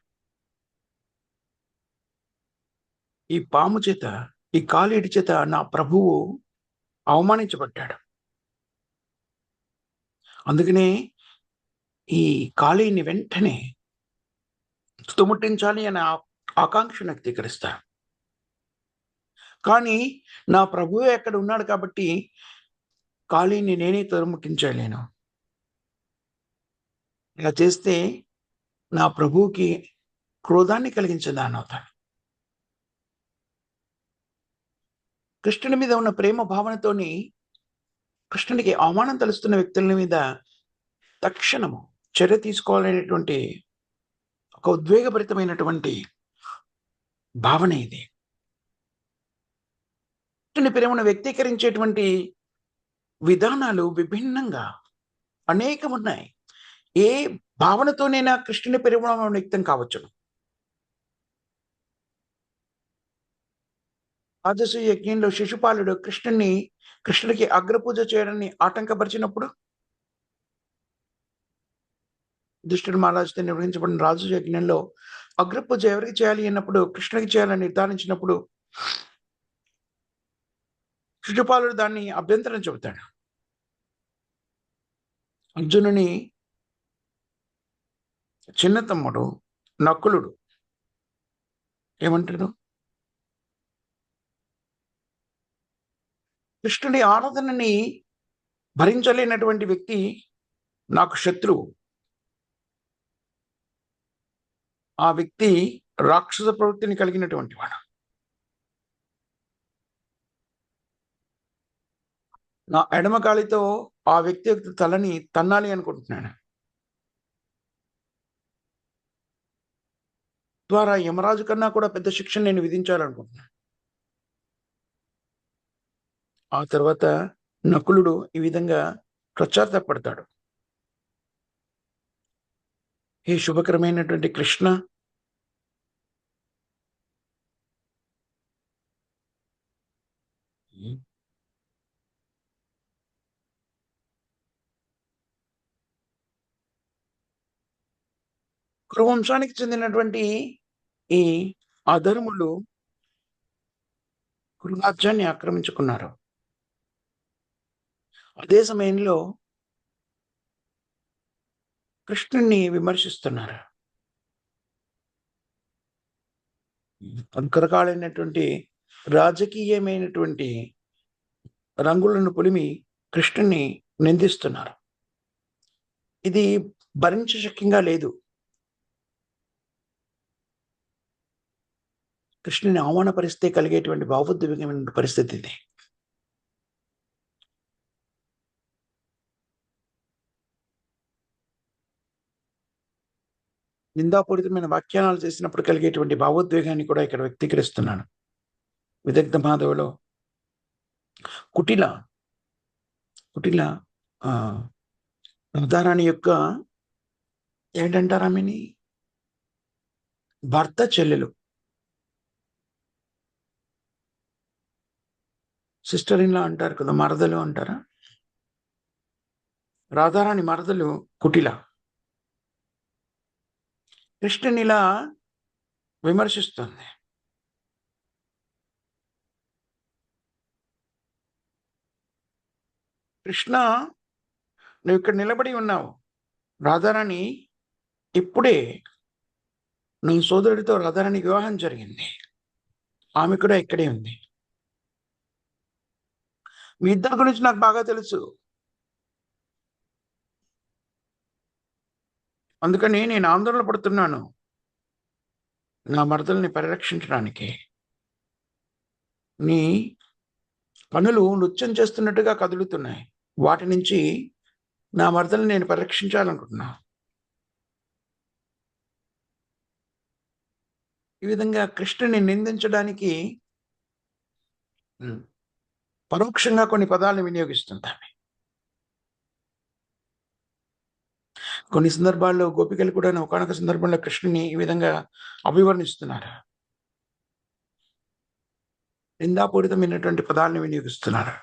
ఈ పాము చేత, ఈ కాళీయుడి చేత నా ప్రభువు అవమానించబడ్డాడు. అందుకనే ఈ కాళీని వెంటనే తుముట్టించాలి అనే ఆకాంక్షను వ్యక్తీకరిస్తారు. కానీ నా ప్రభువు ఎక్కడ ఉన్నాడు కాబట్టి కాళీని నేనే తుముట్టించలేను. ఇలా చేస్తే నా ప్రభువుకి క్రోధాన్ని కలిగించేదాన్ని అవుతాను. కృష్ణుని మీద ఉన్న ప్రేమ భావనతోని కృష్ణుడికి అవమానం తలుస్తున్న వ్యక్తుల మీద తక్షణము చర్య తీసుకోవాలనేటువంటి ఒక ఉద్వేగభరితమైనటువంటి భావన ఇది. కృష్ణుని ప్రేమను వ్యక్తీకరించేటువంటి విధానాలు విభిన్నంగా అనేకమున్నాయి. ఏ భావనతోనైనా కృష్ణుని ప్రేమ వ్యక్తం కావచ్చును. రాజసూయ యజ్ఞంలో శిశుపాలుడు కృష్ణుడికి అగ్రపూజ చేయడాన్ని ఆటంకపరిచినప్పుడు, దుష్టుడు మహారాజుతో నిర్వహించబడిన రాజు యజ్ఞంలో అగ్రపూజ ఎవరికి చేయాలి అన్నప్పుడు కృష్ణుడికి చేయాలని నిర్ధారించినప్పుడు శిశుపాలుడు దాన్ని అభ్యంతరం చెబుతాడు. అర్జునుని చిన్న తమ్ముడు నకులుడు ఏమంటాడు? కృష్ణుడి ఆరాధనని భరించలేనటువంటి వ్యక్తి నాకు శత్రువు. ఆ వ్యక్తి రాక్షస ప్రవృత్తిని కలిగినటువంటి వాడు. నా ఎడమ కాలితో ఆ వ్యక్తి యొక్క తలని తన్నాలి అనుకుంటున్నాను. ద్వారా యమరాజు కన్నా కూడా పెద్ద శిక్షను నేను విధించాలనుకుంటున్నాను. ఆ తర్వాత నకులుడు ఈ విధంగా పశ్చాత్తాపడతాడు. ఈ శుభకరమైనటువంటి కృష్ణ, కురువంశానికి చెందినటువంటి ఈ అధర్ములు కురురాజ్యాన్ని ఆక్రమించుకున్నారు. అదే సమయంలో కృష్ణుణ్ణి విమర్శిస్తున్నారు. రకరకాలైనటువంటి రాజకీయమైనటువంటి రంగులను పులిమి కృష్ణుణ్ణి నిందిస్తున్నారు. ఇది భరించశక్యంగా లేదు. కృష్ణుని అవమానపరిస్తే కలిగేటువంటి భావోద్వేగమైన పరిస్థితి ఇది. నిందాపూరితమైన వ్యాఖ్యానాలు చేసినప్పుడు కలిగేటువంటి భావోద్వేగాన్ని కూడా ఇక్కడ వ్యక్తీకరిస్తున్నాను. విదగ్ధ మాధవలో కుటిల రాధారాణి యొక్క ఏంటంటారు ఆమెని, భర్త చెల్లెలు, సిస్టర్ ఇన్ లా అంటారు కదా, మరదలు అంటారా? రాధారాణి మరదలు కుటిల కృష్ణుని ఇలా విమర్శిస్తుంది. కృష్ణ, నువ్వు ఇక్కడ నిలబడి ఉన్నావు. రాధారాణి ఇప్పుడే నీ సోదరుడితో రాధారాణి వివాహం జరిగింది. ఆమె కూడా ఇక్కడే ఉంది. మీ ఇద్దరి గురించి నాకు బాగా తెలుసు. అందుకని నేను ఆందోళన పడుతున్నాను. నా మరదల్ని పరిరక్షించడానికి నీ కనులు నృత్యం చేస్తున్నట్టుగా కదులుతున్నాయి. వాటి నుంచి నా మరదల్ని నేను పరిరక్షించాలనుకుంటున్నా. ఈ విధంగా కృష్ణుని నిందించడానికి పరోక్షంగా కొన్ని పదాలను వినియోగిస్తుంది ఆమె. కొన్ని సందర్భాల్లో గోపికలు కూడా ఒకానొక సందర్భంలో కృష్ణుని ఈ విధంగా అభివర్ణిస్తున్నారు. నిందాపూరితమైనటువంటి పదాలను వినియోగిస్తున్నారు.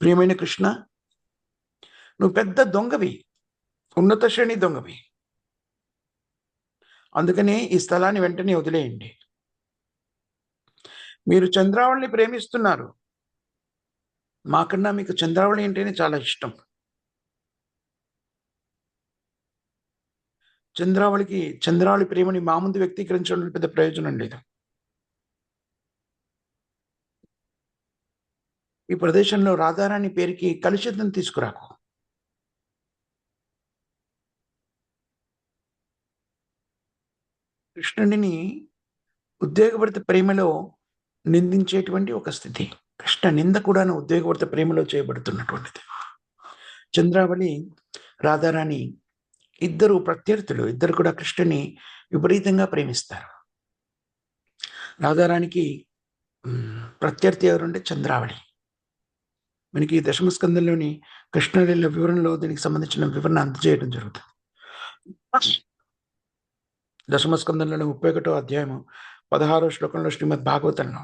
ప్రియమైన కృష్ణ, నువ్వు పెద్ద దొంగవి, ఉన్నత శ్రేణి దొంగవి. అందుకనే ఈ స్థలాన్ని వెంటనే వదిలేయండి. మీరు చంద్రావళిని ప్రేమిస్తున్నారు. మాకన్నా మీకు చంద్రావళి అంటేనే చాలా ఇష్టం. చంద్రావళి ప్రేమని మా ముందు వ్యక్తీకరించడం పెద్ద ప్రయోజనం లేదు. ఈ ప్రదేశంలో రాధారాణి పేరుకి కలుషితం తీసుకురాకు. కృష్ణుడిని ఉద్వేగభరిత ప్రేమలో నిందించేటువంటి ఒక స్థితి. కృష్ణ నింద కూడా ఉద్వేగభరిత ప్రేమలో చేయబడుతున్నటువంటిది. చంద్రావళి, రాధారాణి ఇద్దరు ప్రత్యర్థులు. ఇద్దరు కూడా కృష్ణుని విపరీతంగా ప్రేమిస్తారు. రాధారాణికి ప్రత్యర్థి ఎవరంటే చంద్రావళి. మనకి దశమ స్కందంలోని కృష్ణలీల వివరణలో దీనికి సంబంధించిన వివరణ అందజేయడం జరుగుతుంది. దశమ స్కందంలోని 31వ అధ్యాయము 16వ శ్లోకంలో శ్రీమద్ భాగవతంలో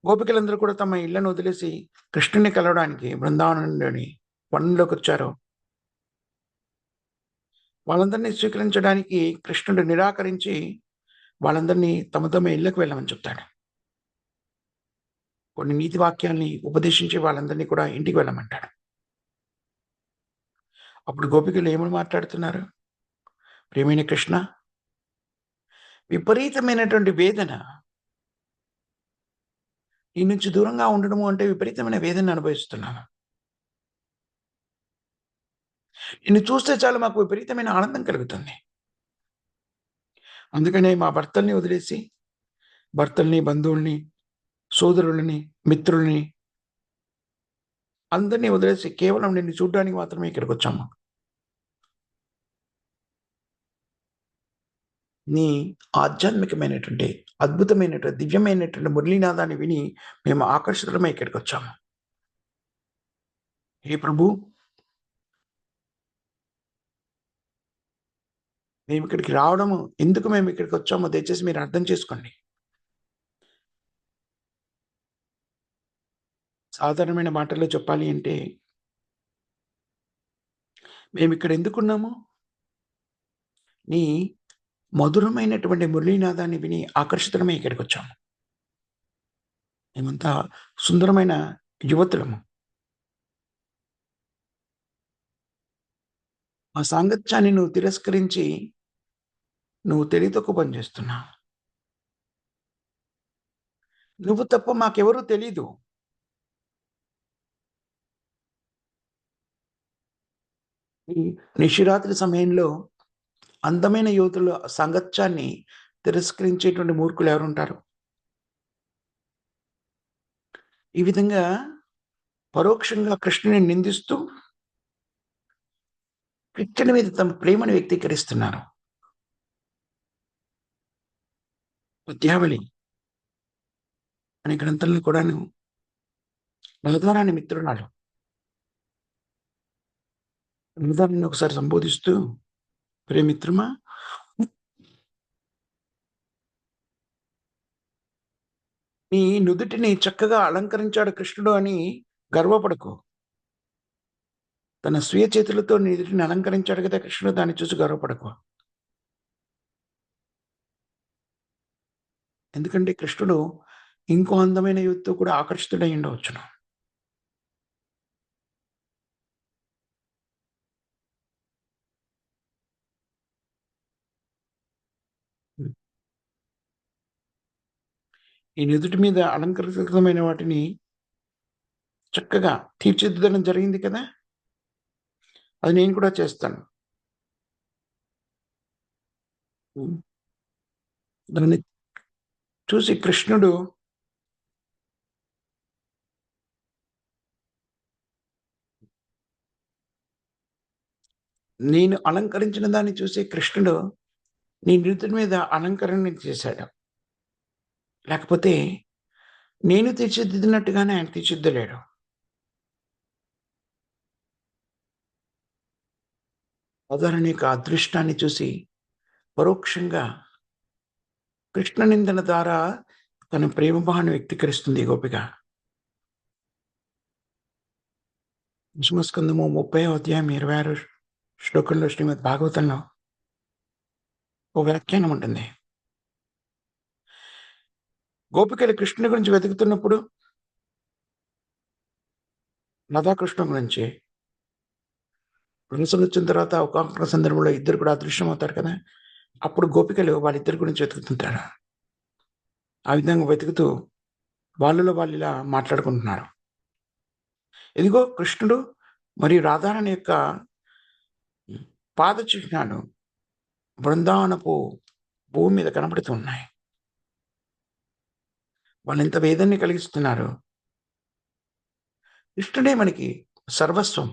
గోపికలందరూ కూడా తమ ఇళ్లను వదిలేసి కృష్ణుని కలవడానికి బృందావనంలోని వనంలోకి వచ్చారు. వాళ్ళందరినీ స్వీకరించడానికి కృష్ణుడు నిరాకరించి వాళ్ళందరినీ తమ తమ ఇళ్లకు వెళ్ళమని చెప్తాడు. కొన్ని నీతి వాక్యాల్ని ఉపదేశించి వాళ్ళందరినీ కూడా ఇంటికి వెళ్ళమంటాడు. అప్పుడు గోపికలు ఏమని మాట్లాడుతున్నారు? ప్రియమైన కృష్ణ, విపరీతమైనటువంటి వేదన, నీ నుంచి దూరంగా ఉండడము అంటే విపరీతమైన వేదన అనుభవిస్తున్నాను. నిన్ను చూస్తే చాలు మాకు విపరీతమైన ఆనందం కలుగుతుంది. అందుకనే మా భర్తల్ని వదిలేసి, భర్తల్ని, బంధువుల్ని, సోదరులని, మిత్రుల్ని అందరినీ వదిలేసి కేవలం నిన్ను చూడడానికి మాత్రమే ఇక్కడికి వచ్చాము. నీ ఆధ్యాత్మికమైనటువంటి, అద్భుతమైనటువంటి, దివ్యమైనటువంటి మురళీనాదాన్ని విని మేము ఆకర్షితులమై ఇక్కడికి వచ్చాము. హే ప్రభు, మేము ఇక్కడికి రావడము, ఎందుకు మేము ఇక్కడికి వచ్చామో దయచేసి మీరు అర్థం చేసుకోండి. సాధారణమైన మాటల్లో చెప్పాలి అంటే, మేము ఇక్కడ ఎందుకున్నాము? నీ మధురమైనటువంటి మురళీనాదాన్ని విని ఆకర్షితులమై ఇక్కడికి వచ్చాము. మేమంతా సుందరమైన యువతులము. ఆ సాంగత్యాన్ని నువ్వు తిరస్కరించి నువ్వు తెలివితక్కువ పని చేస్తున్నావు. నువ్వు తప్ప మాకెవరూ తెలీదు. ఈ నిశిరాత్రి సమయంలో అందమైన యువతుల సాంగత్యాన్ని తిరస్కరించేటువంటి మూర్ఖులు ఎవరుంటారు? ఈ విధంగా పరోక్షంగా కృష్ణుని నిందిస్తూ కృష్ణుని మీద తమ ప్రేమను వ్యక్తీకరిస్తున్నారు. పద్యావళి అనే గ్రంథంలో కూడాను రాధారాణి మిత్రురాలు రాధారాణిని ఒకసారి సంబోధిస్తూ, ప్రియమిత్రమా, నీ నుదుటిని చక్కగా అలంకరించాడు కృష్ణుడు అని గర్వపడకు. తన స్వీయ చేతులతో నీ నుదుటిని అలంకరించాడు కదా కృష్ణుడు, దాన్ని చూసి గర్వపడకు. ఎందుకంటే కృష్ణుడు ఇంకో అందమైన యువతితో కూడా ఆకర్షితుడై ఉండవచ్చును. ఈ నుదుటి మీద అలంకృతమైన వాటిని చక్కగా తీర్చిదిద్దడం జరిగింది కదా, అది నేను కూడా చేస్తాను. దాన్ని చూసి కృష్ణుడు నేను అలంకరించిన దాన్ని చూసి కృష్ణుడు నీ నుదుటి మీద అలంకరణ చేశాడు. లేకపోతే నేను తీర్చిదిద్దినట్టుగానే ఆయన తీర్చిదిద్దలేడు. సాధారణ యొక్క అదృష్టాన్ని చూసి పరోక్షంగా కృష్ణ నిందన ద్వారా తన ప్రేమ భావాన్ని వ్యక్తీకరిస్తుంది గోపిక. దశమస్కందము 30వ అధ్యాయం 26 శ్లోకంలో శ్రీమద్ భాగవతంలో ఓ వ్యాఖ్యానం ఉంటుంది. గోపికలు కృష్ణుని గురించి వెతుకుతున్నప్పుడు రాధాకృష్ణ గురించి మనసులు వచ్చిన తర్వాత ఒకానొక సందర్భంలో ఇద్దరు కూడా అదృశ్యం అవుతారు కదా, అప్పుడు గోపికలు వాళ్ళిద్దరి గురించి వెతుకుతుంటారు. ఆ విధంగా వెతుకుతూ వాళ్ళలో వాళ్ళు ఇలా మాట్లాడుకుంటున్నారు. ఇదిగో కృష్ణుడు మరియు రాధారాణి యొక్క పాద చిహ్నాలు బృందావనపు భూమి మీద కనబడుతూ ఉన్నాయి. వాళ్ళు ఎంత వేదనని కలిగిస్తున్నారు. కృష్ణుడే మనకి సర్వస్వం.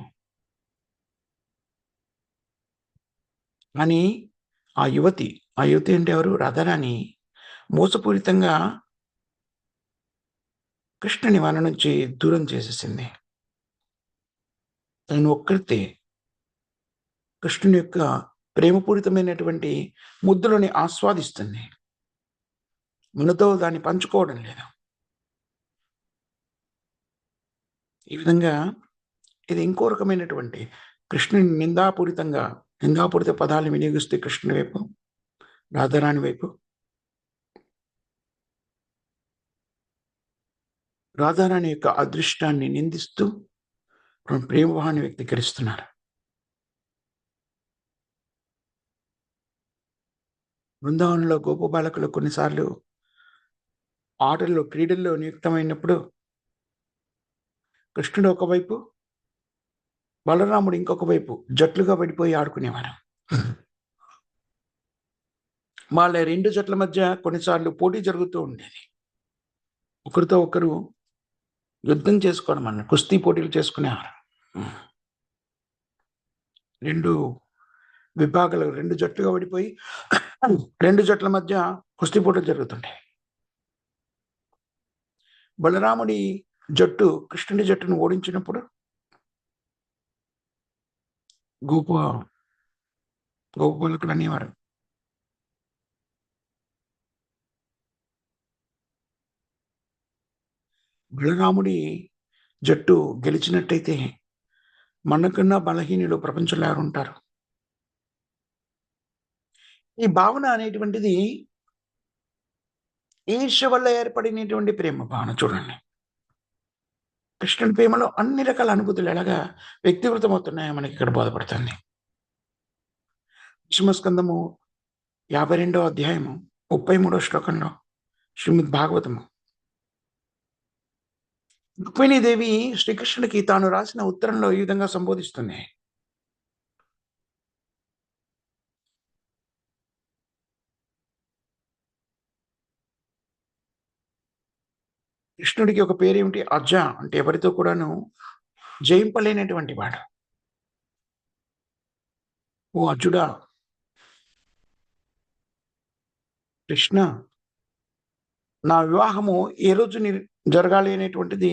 కానీ ఆ యువతి అంటే ఎవరు? రాధారాణి మోసపూరితంగా కృష్ణుని మన నుంచి దూరం చేసేసింది. తను ఒక్కరితే కృష్ణుని యొక్క ప్రేమపూరితమైనటువంటి ముద్దులని ఆస్వాదిస్తుంది. మనతో దాన్ని పంచుకోవడం లేదు. ఈ విధంగా ఇది ఇంకో రకమైనటువంటి కృష్ణుని నిందాపూరిత పదాలను వినియోగిస్తే కృష్ణుని వైపు, రాధారాణి వైపు, రాధారాణి యొక్క అదృష్టాన్ని నిందిస్తూ ప్రేమభావాన్ని వ్యక్తీకరిస్తున్నారు. బృందావనంలో గోపబాలకులు కొన్నిసార్లు ఆటల్లో, క్రీడల్లో నియుక్తమైనప్పుడు కృష్ణుడు ఒకవైపు, బలరాముడు ఇంకొక వైపు జట్లుగా విడిపోయి ఆడుకునేవారు. వాళ్ళ 2 జట్ల మధ్య కొన్నిసార్లు పోటీ జరుగుతూ ఉండేది. ఒకరితో ఒకరు యుద్ధం చేసుకోవడం అన్న కుస్తీ పోటీలు చేసుకునేవారు. 2 విభాగాలు 2 జట్లుగా విడిపోయి 2 జట్ల మధ్య కుస్తీ పోటీలు జరుగుతుంటాయి. బలరాముడి జట్టు కృష్ణుడి జట్టును ఓడించినప్పుడు గోపాలకులు అనేవారు, బలరాముడి జట్టు గెలిచినట్టయితే మనకన్నా బలహీనులు ప్రపంచంలో ఎవరుంటారు? ఈ భావన అనేటువంటిది ఈర్ష్య వల్ల ఏర్పడినటువంటి ప్రేమ భావన. చూడండి, కృష్ణుడి ప్రేమలో అన్ని రకాల అనుభూతులు ఎలాగా వ్యక్తిగతమవుతున్నాయో మనకి ఇక్కడ బోధపడుతుంది. దశమస్కందము 52వ అధ్యాయము 33వ శ్లోకంలో శ్రీమద్ భాగవతము రుక్మిణీదేవి శ్రీకృష్ణుడికి తాను రాసిన ఉత్తరంలో ఈ విధంగా సంబోధిస్తుంది. కృష్ణుడికి ఒక పేరేమిటి? అర్జ, అంటే ఎవరితో కూడాను జయింపలేనటువంటి వాడు. ఓ అర్జుడా, కృష్ణ, నా వివాహము ఏ రోజు జరగాలి అనేటువంటిది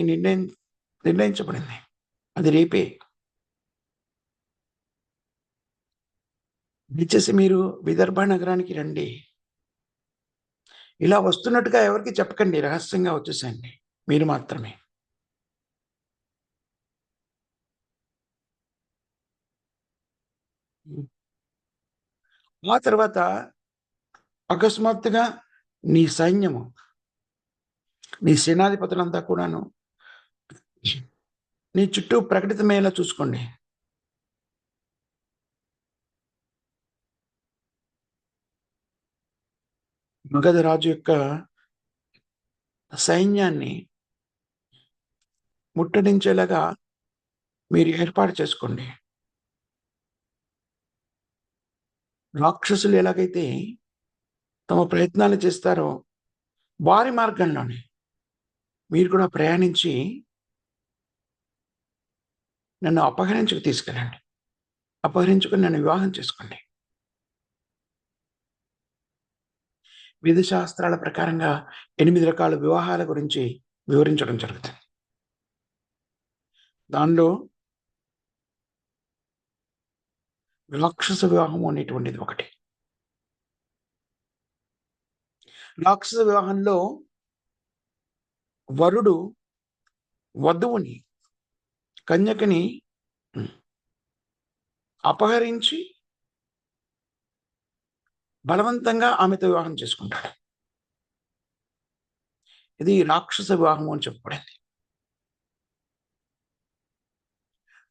నిర్ణయించబడింది. అది రేపే. దయచేసి మీరు విదర్భ నగరానికి రండి. ఇలా వస్తున్నట్టుగా ఎవరికి చెప్పకండి, రహస్యంగా వచ్చేసేయండి మీరు మాత్రమే. ఆ తర్వాత అకస్మాత్తుగా నీ సైన్యము, నీ సేనాధిపతులంతా కూడాను నీ చుట్టూ ప్రకటితమయ్యేలా చూసుకోండి. మగధ రాజు యొక్క సైన్యాన్ని ముట్టడించేలాగా మీరు ఏర్పాటు చేసుకోండి. రాక్షసులు ఎలాగైతే తమ ప్రయత్నాలు చేస్తారో వారి మార్గంలోనే మీరు కూడా ప్రయాణించి నన్ను అపహరించుకు తీసుకెళ్ళండి. అపహరించుకుని నన్ను వివాహం చేసుకోండి. విధి శాస్త్రాల ప్రకారంగా 8 రకాల వివాహాల గురించి వివరించడం జరుగుతుంది. దానిలో రాక్షస వివాహం అనేటువంటిది ఒకటి. రాక్షస వివాహంలో వరుడు వధువుని, కన్యకని అపహరించి బలవంతంగా ఆమెతో వివాహం చేసుకుంటాడు. ఇది రాక్షస వివాహం అని చెప్పబడింది.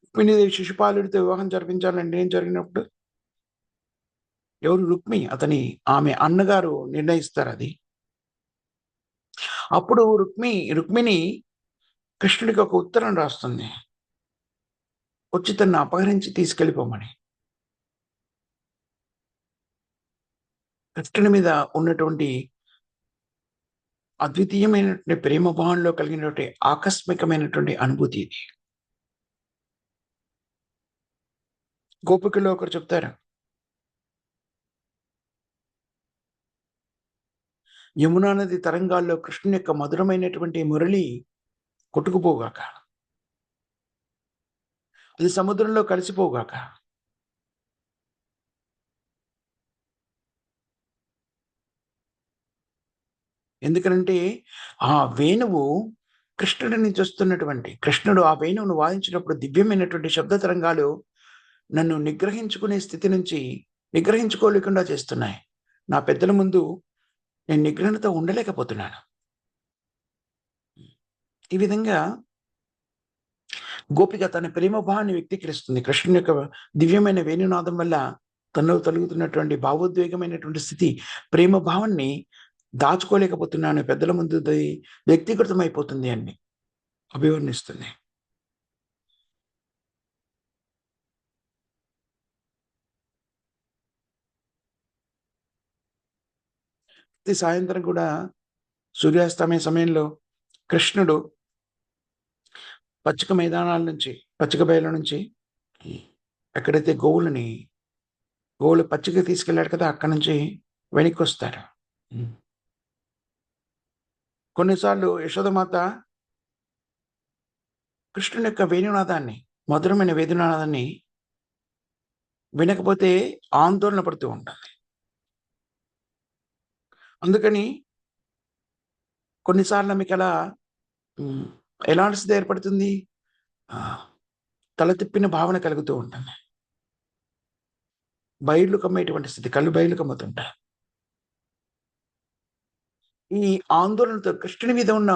రుక్మిణీదేవి శిశుపాలుడితో వివాహం జరిపించాలని ఏం జరిగినప్పుడు ఎవరు? ఆమె అన్నగారు నిర్ణయిస్తారు అది. అప్పుడు రుక్మిణి కృష్ణుడికి ఒక ఉత్తరం రాస్తుంది, వచ్చి తను అపహరించి తీసుకెళ్ళిపోమని. కృష్ణుని మీద ఉన్నటువంటి అద్వితీయమైనటువంటి ప్రేమ భావంలో కలిగినటువంటి ఆకస్మికమైనటువంటి అనుభూతి ఇది. గోపికలో ఒకరు చెప్తారు, యమునా నది తరంగాల్లో కృష్ణుని యొక్క మధురమైనటువంటి మురళి కొట్టుకుపోగాక, అది సముద్రంలో కలిసిపోగాక. ఎందుకనంటే ఆ వేణువు కృష్ణుడి నుంచి వస్తున్నటువంటి, కృష్ణుడు ఆ వేణువును వాయించినప్పుడు దివ్యమైనటువంటి శబ్ద తరంగాలు నన్ను నిగ్రహించుకునే స్థితి నుంచి నిగ్రహించుకోలేకుండా చేస్తున్నాయి. నా పెద్దల ముందు నేను నిగ్రహణతో ఉండలేకపోతున్నాను. ఈ విధంగా గోపిక తన ప్రేమ భావాన్ని వ్యక్తీకరిస్తుంది. కృష్ణుని యొక్క దివ్యమైన వేణునాదం వల్ల తనలో కలుగుతున్నటువంటి భావోద్వేగమైనటువంటి స్థితి, ప్రేమ భావాన్ని దాచుకోలేకపోతున్నాను. పెద్దల ముందు వ్యక్తీకృతమైపోతుంది అని అభివర్ణిస్తుంది. ప్రతి సాయంత్రం కూడా సూర్యాస్తమయ సమయంలో కృష్ణుడు పచ్చిక మైదానాల నుంచి, పచ్చిక బయలు నుంచి ఎక్కడైతే గోవులు పచ్చిక తీసుకెళ్ళాడు కదా! అక్కడి నుంచి వెనక్కొస్తారు. కొన్నిసార్లు యశోదమాత కృష్ణుని యొక్క వేణునాదాన్ని, మధురమైన వేణునాదాన్ని వినకపోతే ఆందోళన పడుతూ ఉంటుంది. అందుకని కొన్నిసార్లు ఆమెకలా ఎలాంటి స్థితి ఏర్పడుతుంది? తల తిప్పిన భావన కలుగుతూ ఉంటుంది. బయర్లు కమ్మేటువంటి స్థితి, కళ్ళు బయర్లు కమ్ముతుంటాయి. ఈ ఆందోళనతో కృష్ణుని మీద ఉన్న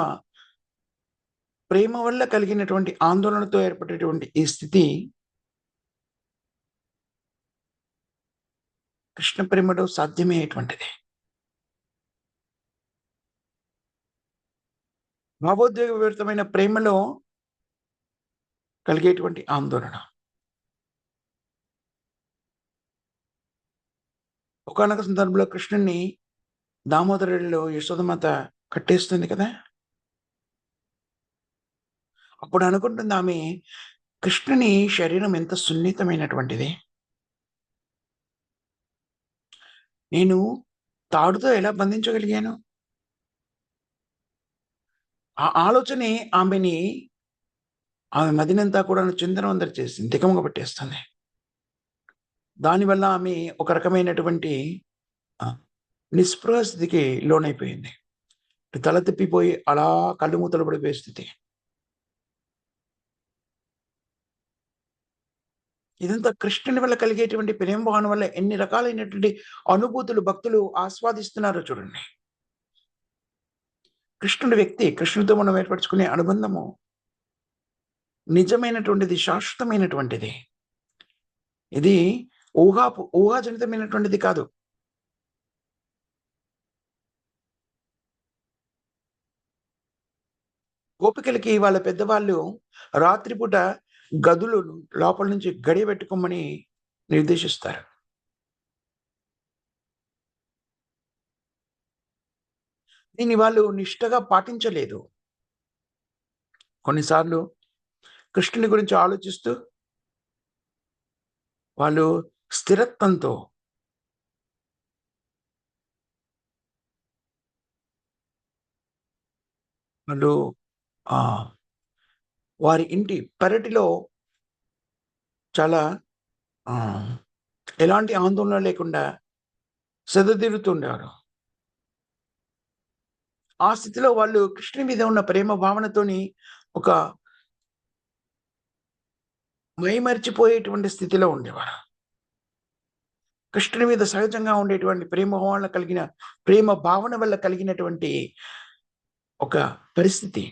ప్రేమ వల్ల కలిగినటువంటి ఆందోళనతో ఏర్పడేటువంటి ఈ స్థితి కృష్ణ ప్రేమలో సాధ్యమయ్యేటువంటిది. భావోద్వేగభరితమైన ప్రేమలో కలిగేటువంటి ఆందోళన. ఒకానొక సందర్భంలో కృష్ణుడిని దామోదరుడిలో యశోదమాత కట్టేస్తుంది కదా! అప్పుడు అనుకుంటుంది ఆమె, కృష్ణుని శరీరం ఎంత సున్నితమైనటువంటిది. నేను తాడుతో ఎలా బంధించగలిగాను? ఆ ఆలోచనే ఆమె మదినంతా కూడాను చిందరవందర చేసింది. తికమక పెట్టేస్తుంది. దానివల్ల ఆమె ఒక రకమైనటువంటి నిస్పృహ స్థితికి లోనైపోయింది. తల తిప్పిపోయి అలా కళ్ళు మూతలు పడిపోయే స్థితి. ఇదంతా కృష్ణుని వల్ల కలిగేటువంటి ప్రేమ భావన వల్ల ఎన్ని రకాలైనటువంటి అనుభూతులు భక్తులు ఆస్వాదిస్తున్నారో చూడండి. కృష్ణుడి వ్యక్తి, కృష్ణుడితో మనం ఏర్పరచుకునే అనుబంధము నిజమైనటువంటిది, శాశ్వతమైనటువంటిది. ఇది ఊహాజనితమైనటువంటిది కాదు. గోపికలకి వాళ్ళ పెద్దవాళ్ళు రాత్రిపూట గదులు లోపల నుంచి గడియ పెట్టుకోమని నిర్దేశిస్తారు. దీన్ని వాళ్ళు నిష్టగా పాటించలేదు. కొన్నిసార్లు కృష్ణుని గురించి ఆలోచిస్తూ వాళ్ళు స్థిరత్వంతో వాళ్ళు వారి ఇంటి పెరటిలో చాలా ఎలాంటి ఆందోళన లేకుండా సెదతీరుతుండేవారు. ఆ స్థితిలో వాళ్ళు కృష్ణుని మీద ఉన్న ప్రేమ భావనతోని ఒక మైమరిచిపోయేటువంటి స్థితిలో ఉండేవారు. కృష్ణుని మీద సహజంగా ఉండేటువంటి ప్రేమ భావన వల్ల కలిగినటువంటి ఒక పరిస్థితి.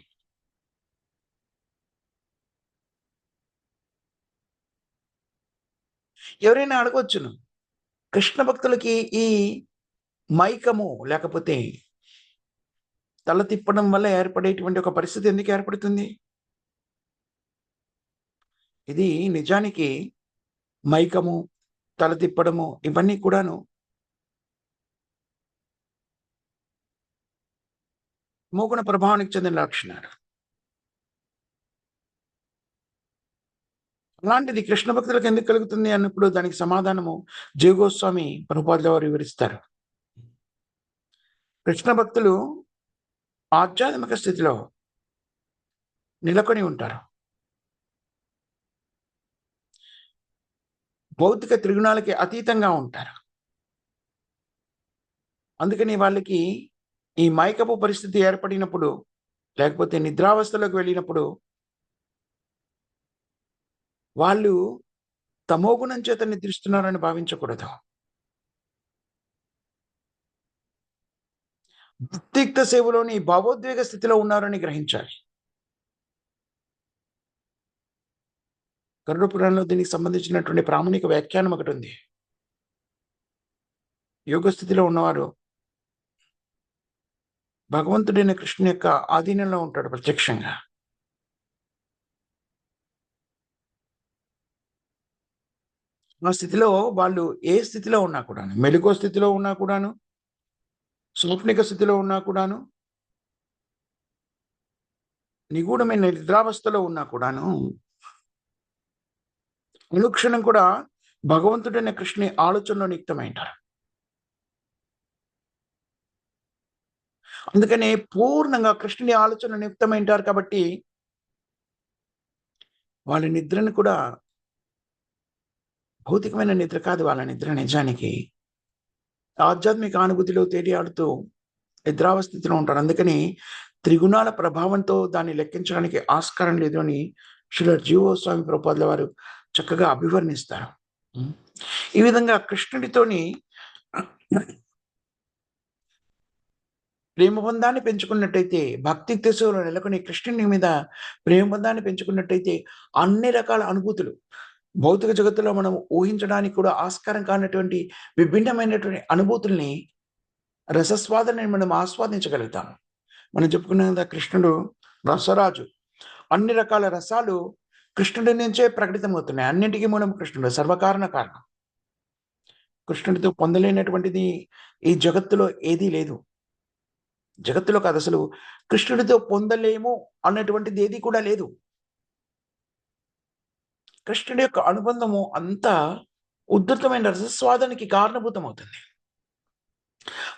ఎవరైనా అడగొచ్చును, కృష్ణ భక్తులకి ఈ మైకము లేకపోతే తల తిప్పడం వల్ల ఏర్పడేటువంటి ఒక పరిస్థితి ఎందుకు ఏర్పడుతుంది? ఇది నిజానికి మైకము, తల తిప్పడము ఇవన్నీ కూడాను మోగుణ ప్రభావానికి చెందిన లక్షణాలు. అలాంటిది కృష్ణ భక్తులకు ఎందుకు కలుగుతుంది అన్నప్పుడు దానికి సమాధానము జీవగోస్వామి ప్రభుపాదుల వారు వివరిస్తారు. కృష్ణ భక్తులు ఆధ్యాత్మిక స్థితిలో నెలకొని ఉంటారు. భౌతిక త్రిగుణాలకి అతీతంగా ఉంటారు. అందుకని వాళ్ళకి ఈ మైకపు పరిస్థితి ఏర్పడినప్పుడు, లేకపోతే నిద్రావస్థలోకి వెళ్ళినప్పుడు వాళ్ళు తమోగుణం చేత నిద్రిస్తున్నారని భావించకూడదు. భక్తియుక్త సేవలోని భావోద్వేగ స్థితిలో ఉన్నారని గ్రహించాలి. గరుడ పురాణంలో దీనికి సంబంధించినటువంటి ప్రామాణిక వ్యాఖ్యానం ఒకటి ఉంది. యోగ స్థితిలో ఉన్నవారు భగవంతుడైన కృష్ణుని యొక్క ఆధీనంలో ఉంటాడు ప్రత్యక్షంగా. ఆ స్థితిలో వాళ్ళు ఏ స్థితిలో ఉన్నా కూడాను, మెలకువ స్థితిలో ఉన్నా కూడాను, స్వప్నిక స్థితిలో ఉన్నా కూడాను, నిగూఢమైన నిద్రావస్థలో ఉన్నా కూడాను, అనుక్షణం కూడా భగవంతుడైన కృష్ణుని ఆలోచనలో నియుక్తమైంటారు. అందుకనే పూర్ణంగా కృష్ణుని ఆలోచనలో నియుక్తమైంటారు కాబట్టి వాళ్ళ నిద్రను కూడా భౌతికమైన నిద్ర కాదు, వాళ్ళ నిద్ర నిజానికి ఆధ్యాత్మిక అనుభూతిలో తేలియాడుతూ నిద్రావస్థితిలో ఉంటారు. అందుకని త్రిగుణాల ప్రభావంతో దాన్ని లెక్కించడానికి ఆస్కారం లేదు అని శ్రీల జీవోస్వామి ప్రభుపాదుల వారు చక్కగా అభివర్ణిస్తారు. ఈ విధంగా కృష్ణుడితోని ప్రేమబంధాన్ని పెంచుకున్నట్టయితే, భక్తి సేవలో నెలకొని కృష్ణుని మీద ప్రేమబంధాన్ని పెంచుకున్నట్టయితే అన్ని రకాల అనుభూతులు భౌతిక జగత్తులో మనం ఊహించడానికి కూడా ఆస్కారం కానటువంటి విభిన్నమైనటువంటి అనుభూతుల్ని, రసస్వాదనని మనం ఆస్వాదించగలుగుతాం. మనం చెప్పుకున్న కృష్ణుడు రసరాజు. అన్ని రకాల రసాలు కృష్ణుడి నుంచే ప్రకటితమవుతున్నాయి. అన్నింటికీ మూలం కృష్ణుడు, సర్వకారణ కారణం. కృష్ణుడితో పొందలేనటువంటిది ఈ జగత్తులో ఏదీ లేదు. జగత్తులో కాదు, అసలు కృష్ణుడితో పొందలేము అన్నటువంటిది ఏది కూడా లేదు. కృష్ణుడి యొక్క అనుబంధము అంతా ఉద్ధృతమైన రసస్వాదానికి కారణభూతం అవుతుంది.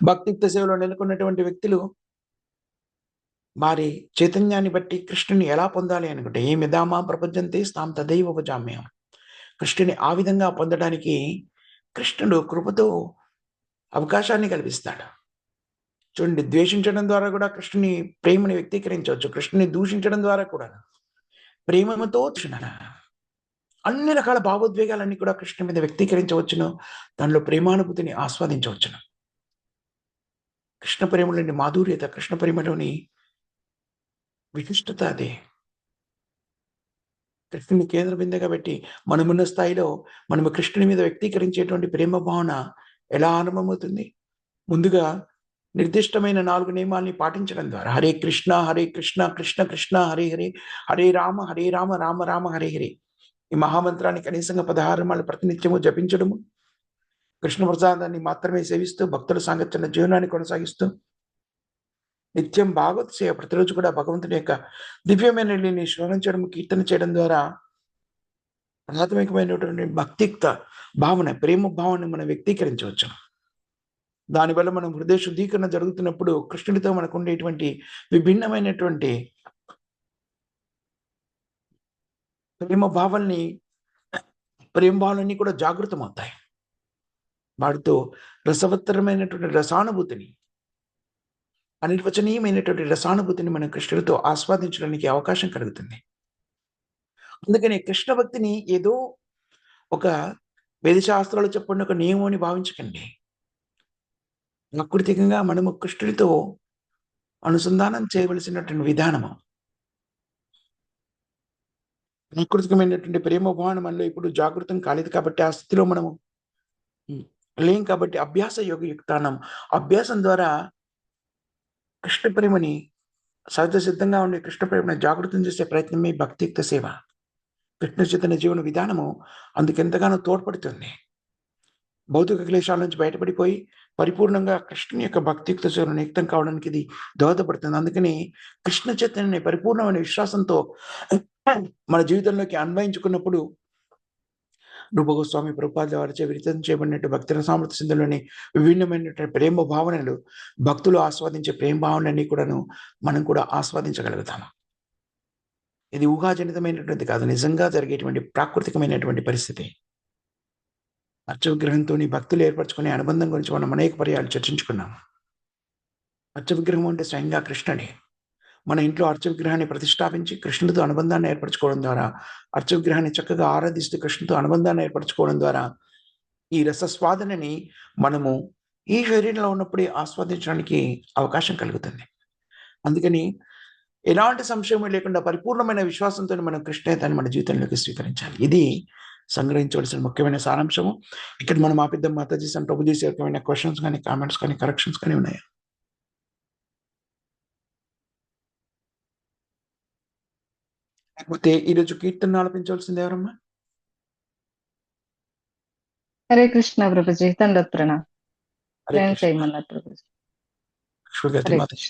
భక్తియుక్త సేవలో నెలకొన్నటువంటి వ్యక్తులు వారి చైతన్యాన్ని బట్టి కృష్ణుని ఎలా పొందాలి అనుకుంటే, ఏ మిదామా ప్రపంచంతే స్థాం తదైవ భజామ్యం. కృష్ణుని ఆ విధంగా పొందడానికి కృష్ణుడు కృపతో అవకాశాన్ని కల్పిస్తాడు. చూడండి, ద్వేషించడం ద్వారా కూడా కృష్ణుని ప్రేమని వ్యక్తీకరించవచ్చు. కృష్ణుని దూషించడం ద్వారా కూడా ప్రేమతో అన్ని రకాల భావోద్వేగాలన్నీ కూడా కృష్ణుని మీద వ్యక్తీకరించవచ్చును. దానిలో ప్రేమానుభూతిని ఆస్వాదించవచ్చును. కృష్ణ ప్రేమలోని మాధుర్యత, కృష్ణ ప్రేమలోని విశిష్టత అదే. కృష్ణుని కేంద్ర బిందుగా పెట్టి మనమున్న స్థాయిలో మనము కృష్ణుని మీద వ్యక్తీకరించేటువంటి ప్రేమ భావన ఎలా ఆరంభమవుతుంది? ముందుగా నిర్దిష్టమైన 4 నియమాల్ని పాటించడం ద్వారా, హరే కృష్ణ కృష్ణ కృష్ణ హరే హరే, హరే రామ రామ రామ హరే హరే, ఈ మహామంత్రాన్ని కనీసంగా 16 మార్లు ప్రతినిత్యము జపించడము, కృష్ణ ప్రసాదాన్ని మాత్రమే సేవిస్తూ భక్తుల సాంగత్య జీవనాన్ని కొనసాగిస్తూ నిత్యం భాగవత సేవ, ప్రతిరోజు కూడా భగవంతుని యొక్క దివ్యమైన లీలని శ్రవణం చేయడం, కీర్తన చేయడం ద్వారా ప్రాథమికమైనటువంటి భక్తియుక్త భావన, ప్రేమ భావన మనం వ్యక్తీకరించవచ్చు. దానివల్ల మనం హృదయ శుద్ధీకరణ జరుగుతున్నప్పుడు కృష్ణుడితో మనకు ఉండేటువంటి విభిన్నమైనటువంటి ప్రేమ భావాలన్నీ కూడా జాగృతం అవుతాయి. వాటితో రసవత్తరమైనటువంటి రసానుభూతిని, అనిర్వచనీయమైనటువంటి రసానుభూతిని మనం కృష్ణుడితో ఆస్వాదించడానికి అవకాశం కలుగుతుంది. అందుకని కృష్ణ భక్తిని ఏదో ఒక వేదశాస్త్రాలు చెప్పండి ఒక నియమం అని భావించకండి. ప్రకృతికంగా మనము కృష్ణుడితో అనుసంధానం చేయవలసినటువంటి విధానము. ప్రాకృతికమైనటువంటి ప్రేమ భావన మనలో ఇప్పుడు జాగృతం కాలేదు కాబట్టి ఆ స్థితిలో మనము లేం. కాబట్టి అభ్యాస యోగయుక్తానం, అభ్యాసం ద్వారా కృష్ణ ప్రేమని, సహజ సిద్ధంగా ఉండే కృష్ణ ప్రేమని జాగృతం చేసే ప్రయత్నమే భక్తియుక్త సేవ. కృష్ణ చైతన్య జీవన విధానము అందుకెంతగానో తోడ్పడుతుంది. భౌతిక క్లేశాల నుంచి బయటపడిపోయి పరిపూర్ణంగా కృష్ణుని యొక్క భక్తియుక్త సేవను నియుక్తం కావడానికి ఇది దోహదపడుతుంది. అందుకని కృష్ణ చైతన్యాన్ని పరిపూర్ణమైన విశ్వాసంతో మన జీవితంలోకి అన్వయించుకున్నప్పుడు రూపగోస్వామి ప్రభుపాదుల వారిచే విరచితం చేయబడినట్టు భక్తి రసామృత సింధులోని విభిన్నమైనటువంటి ప్రేమ భావనలు, భక్తులు ఆస్వాదించే ప్రేమ భావనలన్నీ కూడాను మనం కూడా ఆస్వాదించగలుగుతాము. ఇది ఊహాజనితమైనటువంటి కాదు, నిజంగా జరిగేటువంటి ప్రాకృతికమైనటువంటి పరిస్థితి. అర్చ విగ్రహంతో భక్తులు ఏర్పరచుకునే అనుబంధం గురించి మనం అనేక పర్యాలు చర్చించుకున్నాం. అర్చ విగ్రహం అంటే స్వయంగా కృష్ణుడే. మన ఇంట్లో అర్చ విగ్రహాన్ని ప్రతిష్టాపించి కృష్ణుడితో అనుబంధాన్ని ఏర్పరచుకోవడం ద్వారా, అర్చ విగ్రహాన్ని చక్కగా ఆరాధిస్తూ కృష్ణుడితో అనుబంధాన్ని ఏర్పరచుకోవడం ద్వారా ఈ రసస్వాదనని మనము ఈ శరీరంలో ఉన్నప్పుడే ఆస్వాదించడానికి అవకాశం కలుగుతుంది. అందుకని ఎలాంటి సంశయం లేకుండా పరిపూర్ణమైన విశ్వాసంతో మనం కృష్ణేతాన్ని మన జీవితంలోకి స్వీకరించాలి. ఇది సంగ్రహించవలసిన ముఖ్యమైన సారాంశము. ఇక్కడ మనం ఆపిద్దాం. మాతాజీ సన్ ప్రభుజీ రకమైన క్వశ్చన్స్ కానీ, కామెంట్స్ కానీ, కరెక్షన్స్ కానీ ఉన్నాయా? లేకపోతే ఈరోజు కీర్తన ఆలపించవలసింది ఎవరమ్మా? హరే కృష్ణ ప్రభుజీ, తండోత్రణ చేయమన్నారు ప్రభుజీ.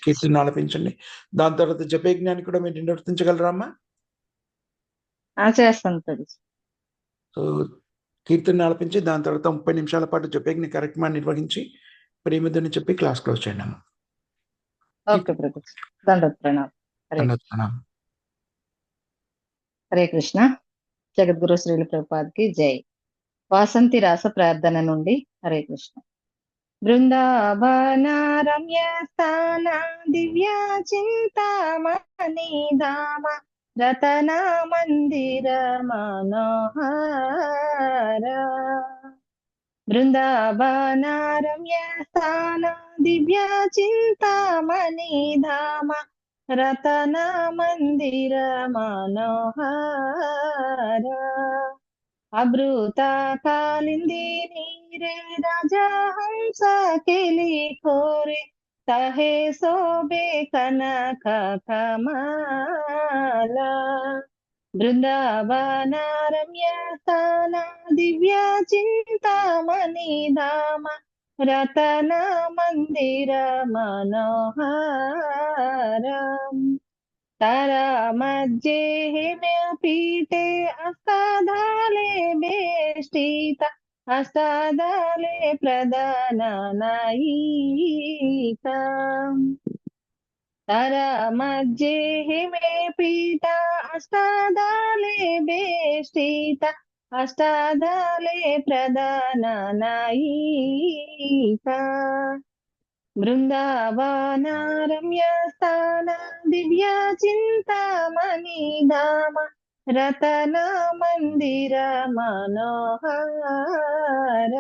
కీర్తన ఆలపించండి. దాని తర్వాత జపయజ్ఞాన్ని కూడా మీరు నిర్వర్తించగలరా అమ్మా? చేస్తాను ప్రభుజీ. సో కీర్తన ఆలపించి దాని తర్వాత 30 నిమిషాల పాటు జపయజ్ఞ కార్యక్రమాన్ని నిర్వహించి ప్రేమదని చెప్పి క్లాస్ క్లోజ్ చేయండి అమ్మా. ఓకే ప్రభుజీ, తండోత్రణ. హరే కృష్ణ. జగద్గురు శ్రీల ప్రభుపాద్కి జై. వాసంతి రాస ప్రార్థన నుండి. హరే కృష్ణ. బృందావన రమ్య స్థాన దివ్య చింతామణి ధామ రతన మందిర మనోహర. బృందావన రమ్య స్థాన దివ్య చింతామణి ధామ రతన మందిర మనోహర. అమృత కాలింది నీరే రాజహంస కెలి కోరే తహే శోభే కనక కమల. బృందావన రమ్య స్థాన దివ్య చింతామణి ధామ రతన మందిర మనోహర. तारा मज्जे हिम्य पीठे अस्तादाले बेष्टिता अस्तादाले प्रदान नायिका. तारा मज्जे हिम्य पीठा अस्तादाले बेष्टिता अस्तादाले प्रदान नायिका. బృందావన రమ్య స్థాన దివ్య చింతామణి ధామ రతన మందిర మనోహర.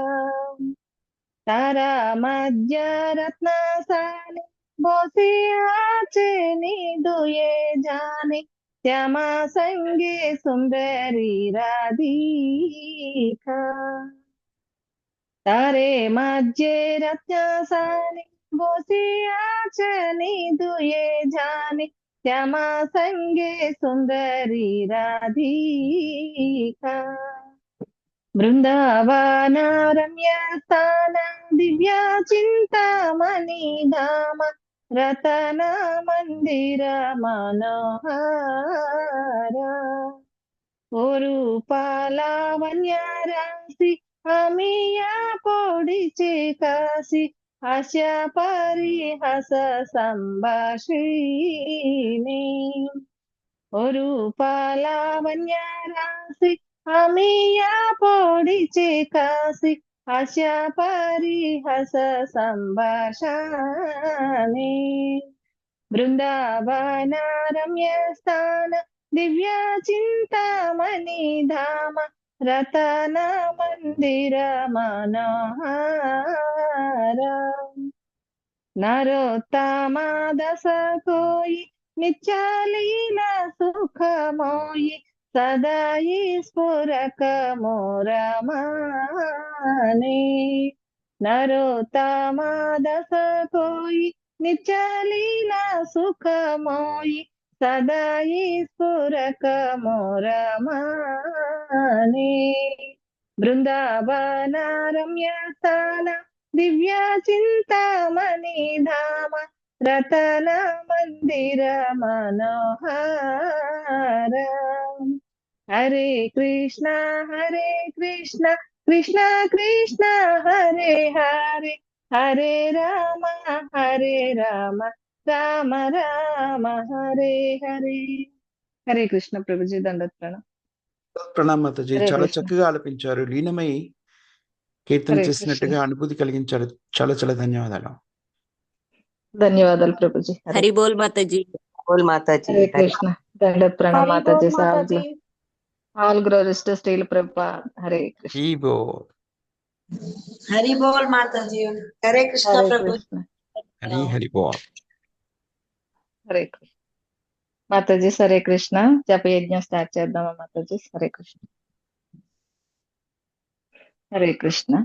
తారా మధ్య రత్నశాలి బోసి ఆచే నిదుయే జాని శ్యామా సంగే సుందరి రాధికా. तारे मध्य रत्नशाली बोसी आचनी दुए जाने श्यामा संगे सुंदरी राधिका. बृंदावन रम्य स्थान दिव्य चिंतामणि धाम रतन मंदिर मनोहर. रूपालावण्य राशि अमिया पोडिचे काशी आशा परिहास संभाषिणी. रूपालावण्य राशि अमिया पोडिचे काशी आशा परिहास संभाषिणी. बृंदावन रम्य स्थान दिव्य चिंतामणि धाम रतन मंदिर मनोहर. नरोत्तमा दस कोई नित्य लीला सुख मोई सदाई स्फुरक मोरमाने. नरोत्तमा दस कोई नित्य लीला सुख मोई सदाई स्फुरक मोरमाने. बृंदावन रम्य स्थान दिव्य चिंतामणि धाम रतन मंदिर मनोहर. హరే కృష్ణ హరే కృష్ణ కృష్ణ కృష్ణ హరే హరే హరే రామ హరే రామ రామ రామ హరే హరే. హరే కృష్ణ ప్రభుజీ, దండత్ ప్రణామ్. ప్రణామ్ మాతాజీ, హరే చాలా కృష్ణ. చక్కగా ఆలపించారు. లీనమై కీర్తన హరే కృష్ణ. చేసినట్టుగా అనుభూతి కలిగించారు. చాలా చాలా ధన్యవాదాలు. ధన్యవాదాలు ప్రభుజీ. హరే హరి బోల్ మాతాజీ. బోల్ మాతాజీ. హరే కృష్ణ. దండత్ ప్రణామ్ హరి మాతాజీ. బోల్ Mataji. All glories to Srila Prabhupad. Hare Krishna. ఈ బో హరి బోల్ మాతాజీ. హరే కృష్ణ హరే ప్రభు. కృష్ణ. హరి హరి బో. హరే కృష్ణ మాతాజీ. హరే కృష్ణ. జపయజ్ఞం స్టార్ట్ చేద్దామా మాతాజీ? హరే కృష్ణ. హరే కృష్ణ.